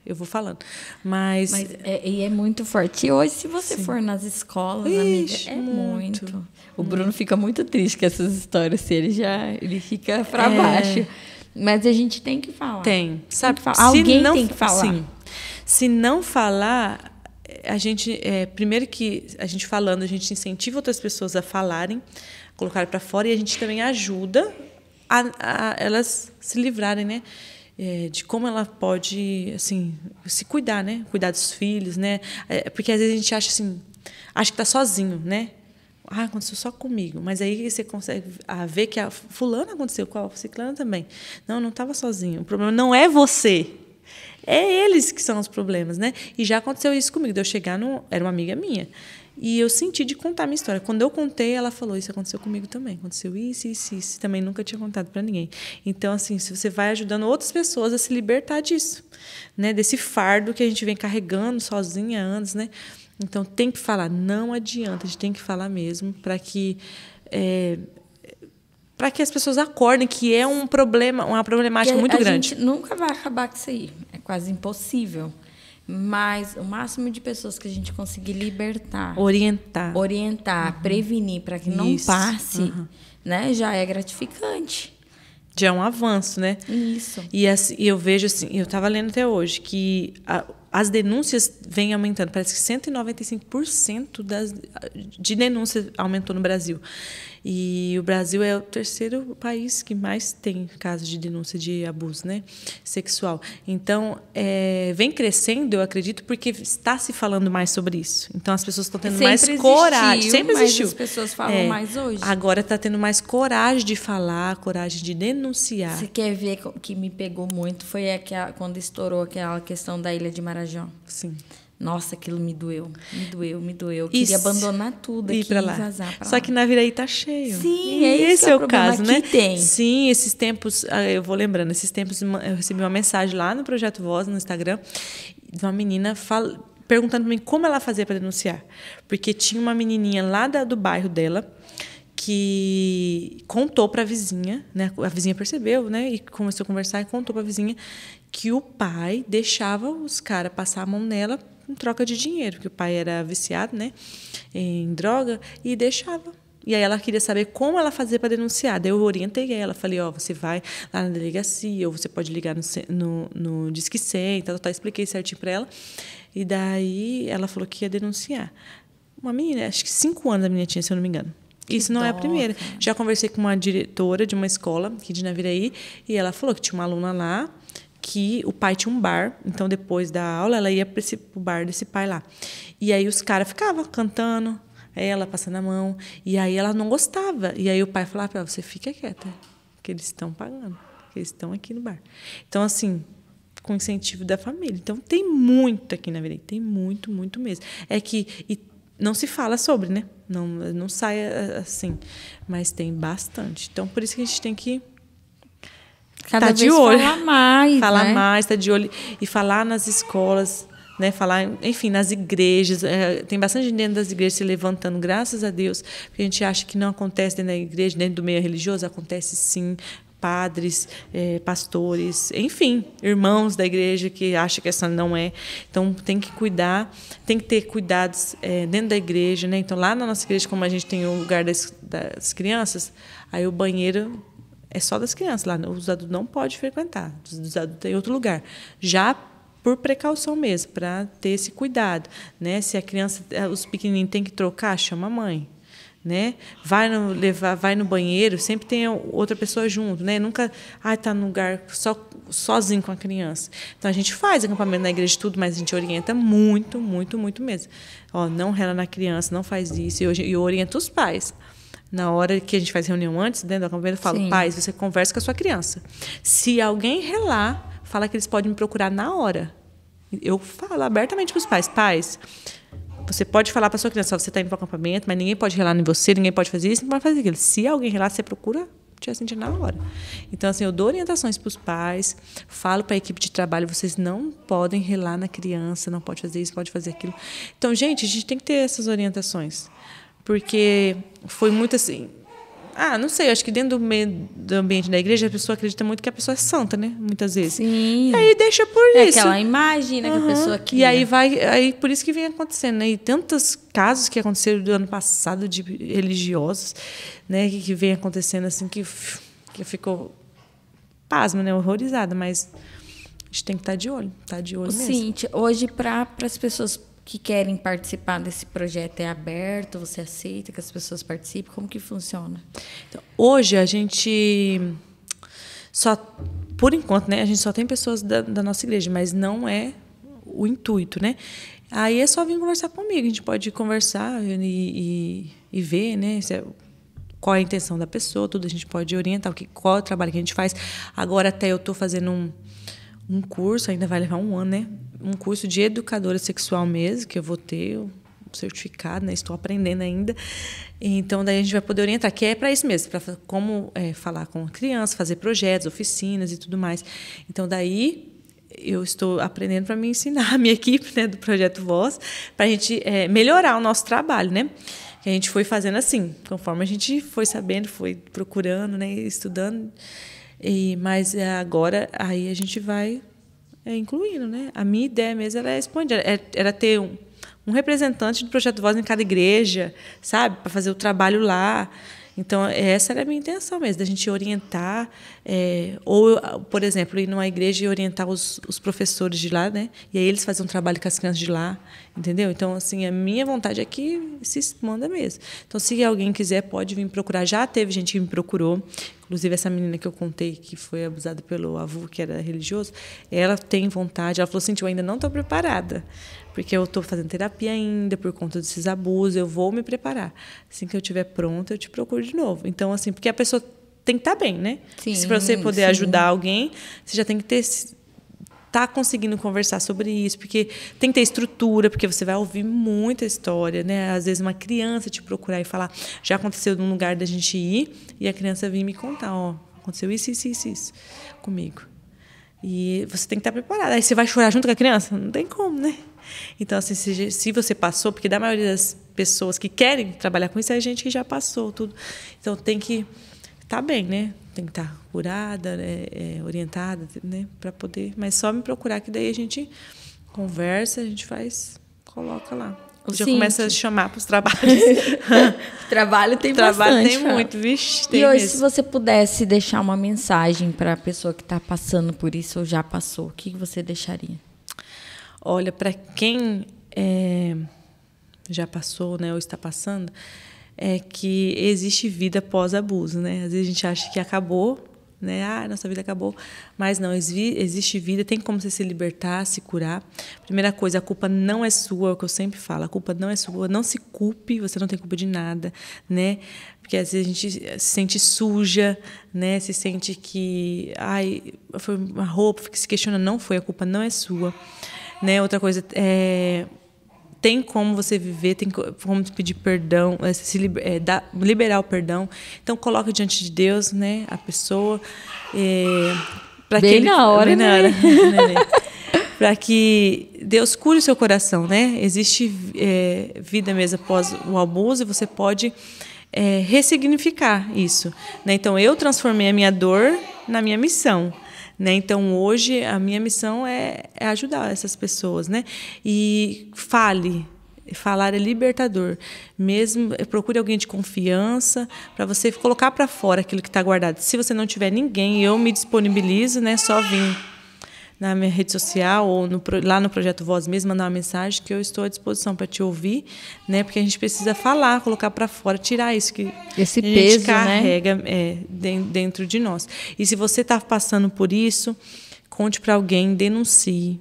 eu vou falando. Mas é muito forte. E hoje, se você for nas escolas, amiga, muito. O Bruno fica muito triste com essas histórias. Ele fica para baixo. Mas a gente tem que falar. Tem. Sabe, alguém tem que falar. Sim. Se não falar, a gente... primeiro que a gente falando, a gente incentiva outras pessoas a falarem, colocar para fora, e a gente também ajuda a elas se livrarem, né? De como ela pode, assim, se cuidar, né? Cuidar dos filhos, né? Porque às vezes a gente acha que está sozinho, né? Aconteceu só comigo. Mas aí você consegue ver que a fulana aconteceu com a ciclana também. Não estava sozinho. O problema não é você. É eles que são os problemas, né? E já aconteceu isso comigo. De eu chegar era uma amiga minha. E eu senti de contar a minha história. Quando eu contei, ela falou, isso aconteceu comigo também. Aconteceu isso. Também nunca tinha contado para ninguém. Então, assim, se você vai ajudando outras pessoas a se libertar disso, né? Desse fardo que a gente vem carregando sozinha há anos, né? Então, tem que falar. Não adianta, a gente tem que falar mesmo para que as pessoas acordem que é um problema, uma problemática muito grande. A gente nunca vai acabar com isso aí. É quase impossível. Mas o máximo de pessoas que a gente conseguir libertar, orientar, prevenir para que não passe, né, já é gratificante. Já é um avanço, né? Isso. E eu vejo assim, eu estava lendo até hoje que as denúncias vêm aumentando. Parece que 195% de denúncias aumentou no Brasil. E o Brasil é o terceiro país que mais tem casos de denúncia de abuso, né, sexual. Então, vem crescendo, eu acredito, porque está se falando mais sobre isso. Então, as pessoas estão tendo mais coragem. Sempre existiu. Mas as pessoas falam mais hoje. Agora está tendo mais coragem de falar, coragem de denunciar. Você quer ver o que me pegou muito? Foi quando estourou aquela questão da Ilha de Marajó. Sim. Nossa, aquilo me doeu. Eu queria abandonar tudo aqui e vazar para lá. Só que na Viraí tá cheio. Sim, esse é o caso, né? Tem. Sim, esses tempos, eu vou lembrando, esses tempos eu recebi uma mensagem lá no Projeto Voz, no Instagram, de uma menina perguntando para mim como ela fazia para denunciar. Porque tinha uma menininha lá do bairro dela que contou para a vizinha, né? A vizinha percebeu, né? E começou a conversar e contou para a vizinha que o pai deixava os caras passar a mão nela em troca de dinheiro, porque o pai era viciado, né, em droga, e deixava. E aí ela queria saber como ela fazia para denunciar. Daí eu orientei ela, falei, você vai lá na delegacia, ou você pode ligar no Disque 100, expliquei certinho para ela. E daí ela falou que ia denunciar. Uma menina, acho que 5 anos a menina tinha, se eu não me engano. Isso não é a primeira. Já conversei com uma diretora de uma escola aqui de Naviraí, e ela falou que tinha uma aluna lá, que o pai tinha um bar, então depois da aula ela ia para o bar desse pai lá. E aí os caras ficavam cantando, ela passando a mão, e aí ela não gostava. E aí o pai falava para ela, você fica quieta, que eles estão pagando, que eles estão aqui no bar. Então, assim, com incentivo da família. Então, tem muito aqui na Naviraí, tem muito, muito mesmo. É que não se fala sobre, né? Não sai assim, mas tem bastante. Então, por isso que a gente tem que cada vez falar mais, falar né? mais, estar de olho e falar nas escolas, né? Falar, enfim, nas igrejas. Tem bastante gente dentro das igrejas se levantando, graças a Deus, porque a gente acha que não acontece dentro da igreja, dentro do meio religioso, acontece sim. Padres, pastores, enfim, irmãos da igreja que acham que essa não é. Então, tem que cuidar, tem que ter cuidados dentro da igreja, né? Então, lá na nossa igreja, como a gente tem o lugar das crianças, aí o banheiro é só das crianças lá, os adultos não podem frequentar, os adultos têm outro lugar. Já por precaução mesmo, para ter esse cuidado, né? Se a criança, os pequenininhos têm que trocar, chama a mãe. Né? Vai no banheiro, sempre tem outra pessoa junto, né? Nunca está no lugar sozinho com a criança. Então a gente faz acampamento na igreja e tudo, mas a gente orienta muito, muito, muito mesmo. Não rela na criança, não faz isso. E eu oriento os pais. Na hora que a gente faz reunião antes, dentro do acampamento, eu falo, pais, você conversa com a sua criança. Se alguém relar, fala que eles podem me procurar na hora. Eu falo abertamente para os pais, você pode falar para sua criança, você está indo para o acampamento, mas ninguém pode relar em você, ninguém pode fazer isso, não pode fazer aquilo. Se alguém relar, você procura te sentir na hora. Então, assim, eu dou orientações para os pais, falo para a equipe de trabalho, vocês não podem relar na criança, não pode fazer isso, pode fazer aquilo. Então, gente, a gente tem que ter essas orientações, porque foi muito assim... não sei, acho que dentro do ambiente da igreja a pessoa acredita muito que a pessoa é santa, né? Muitas vezes. Sim. E aí deixa por isso. É aquela imagem, né, que a pessoa cria. E aí por isso que vem acontecendo, né? E tantos casos que aconteceram do ano passado de religiosos, né, que vem acontecendo assim que ficou pasma, né, horrorizada, mas a gente tem que estar de olho mesmo. Cíntia, hoje para as pessoas que querem participar desse projeto é aberto? Você aceita que as pessoas participem? Como que funciona? Então, hoje a gente só, por enquanto, né, a gente só tem pessoas da nossa igreja, mas não é o intuito, né? Aí é só vir conversar comigo, a gente pode conversar e ver, né, qual é a intenção da pessoa, tudo a gente pode orientar, qual é o trabalho que a gente faz. Agora até eu estou fazendo um curso, ainda vai levar 1 ano, né? Um curso de educadora sexual mesmo, que eu vou ter o certificado, né? Estou aprendendo ainda. Então, daí a gente vai poder orientar, que é para isso mesmo, para como falar com a criança, fazer projetos, oficinas e tudo mais. Então, daí eu estou aprendendo para me ensinar a minha equipe, né, do Projeto Voz, para a gente melhorar o nosso trabalho, né? Que a gente foi fazendo assim, conforme a gente foi sabendo, foi procurando, né, estudando. Mas agora aí a gente vai incluindo, né? A minha ideia mesmo era expandir, era ter um representante do Projeto Voz em cada igreja, sabe, para fazer o trabalho lá. Então essa era a minha intenção mesmo, da gente orientar, ou, por exemplo, ir numa igreja e orientar os professores de lá, né? E aí eles fazem um trabalho com as crianças de lá, entendeu? Então, assim, a minha vontade é que se expanda mesmo. Então, se alguém quiser, pode vir procurar. Já teve gente que me procurou, inclusive essa menina que eu contei que foi abusada pelo avô, que era religioso, ela tem vontade, ela falou assim, eu ainda não estou preparada, porque eu estou fazendo terapia ainda por conta desses abusos, eu vou me preparar. Assim que eu estiver pronta, eu te procuro de novo. Então, assim, porque a pessoa tem que estar bem, né? Sim, se para você poder ajudar alguém, você já tem que estar conseguindo conversar sobre isso, porque tem que ter estrutura, porque você vai ouvir muita história, né? Às vezes uma criança te procurar e falar, já aconteceu num lugar da gente ir, e a criança vir me contar, aconteceu isso comigo. E você tem que estar preparada. Aí você vai chorar junto com a criança? Não tem como, né? Então, assim, se você passou, porque da maioria das pessoas que querem trabalhar com isso é gente que já passou tudo. Então, tem que estar bem, né? Tem que estar curada, orientada, né? Para poder... Mas só me procurar, que daí a gente conversa, a gente coloca lá. Já começa a chamar para os trabalhos. Trabalho tem Trabalho bastante. tem muito, vixe, tem E hoje, mesmo. se você pudesse deixar uma mensagem para a pessoa que está passando por isso ou já passou, o que você deixaria? Olha, para quem já passou, né, ou está passando, é que existe vida após abuso, né? Às vezes a gente acha que acabou, né? Nossa vida acabou, mas não, existe vida, tem como você se libertar, se curar. Primeira coisa, a culpa não é sua, é o que eu sempre falo, a culpa não é sua, não se culpe, você não tem culpa de nada, né? Porque às vezes a gente se sente suja, né? Se sente que, foi uma roupa, se questiona, não foi, a culpa não é sua, né? Outra coisa, tem como você viver, tem como pedir perdão, liberar o perdão. Então, coloca diante de Deus, né, a pessoa. Bem na hora, né? Para que Deus cure o seu coração, né? Existe vida mesmo após o abuso e você pode ressignificar isso, né? Então, eu transformei a minha dor na minha missão. Né? Então, hoje, a minha missão é ajudar essas pessoas. Né? E falar é libertador. Mesmo, procure alguém de confiança para você colocar para fora aquilo que está guardado. Se você não tiver ninguém, eu me disponibilizo, né? Só vir na minha rede social ou lá no Projeto Voz mesmo, mandar uma mensagem que eu estou à disposição para te ouvir, né? Porque a gente precisa falar, colocar para fora, tirar isso que esse a gente peso, carrega, né? Dentro de nós. E se você está passando por isso, conte para alguém, denuncie.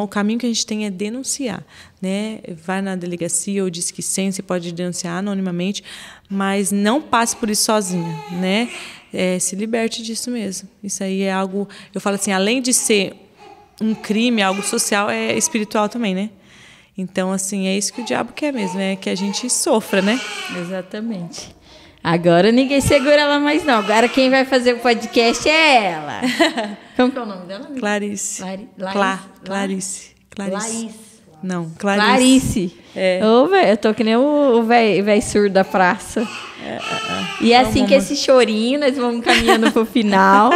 O caminho que a gente tem é denunciar, né? Vai na delegacia ou diz que sim, você pode denunciar anonimamente, mas não passe por isso sozinha, né? Se liberte disso mesmo. Isso aí é algo, eu falo assim, além de ser um crime, algo social, é espiritual também, né? Então, assim, é isso que o diabo quer mesmo, é que a gente sofra, né? Exatamente. Agora ninguém segura ela mais, não. Agora quem vai fazer o podcast é ela. Como que é o nome dela? Clarice. Clarice. Não, Clarice. Ô, velho, eu tô que nem o velho surdo da praça. E é assim que esse chorinho, nós vamos caminhando pro final.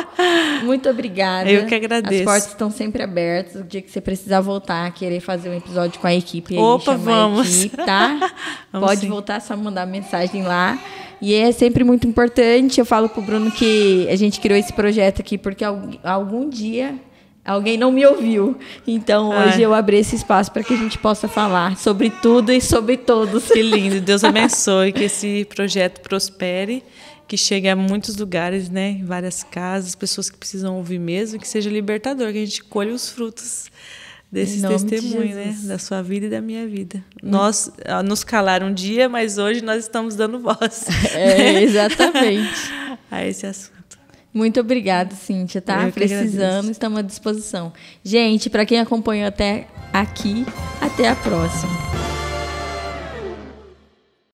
Muito obrigada. Eu que agradeço. As portas estão sempre abertas. O dia que você precisar voltar, querer fazer um episódio com a equipe, opa, vamos. A equipe, tá? Pode sim. voltar, só mandar mensagem lá. E é sempre muito importante. Eu falo pro Bruno que a gente criou esse projeto aqui porque algum dia alguém não me ouviu. Então, hoje eu abri esse espaço para que a gente possa falar sobre tudo e sobre todos. Que lindo. Deus abençoe que esse projeto prospere, que chegue a muitos lugares, né? Em várias casas, pessoas que precisam ouvir mesmo, que seja libertador, que a gente colhe os frutos desse testemunho, né? Da sua vida e da minha vida. Nós nos calaram um dia, mas hoje nós estamos dando voz. Exatamente. A esse assunto. Muito obrigada, Cíntia, tá? Precisando, estamos à disposição. Gente, para quem acompanhou até aqui, até a próxima.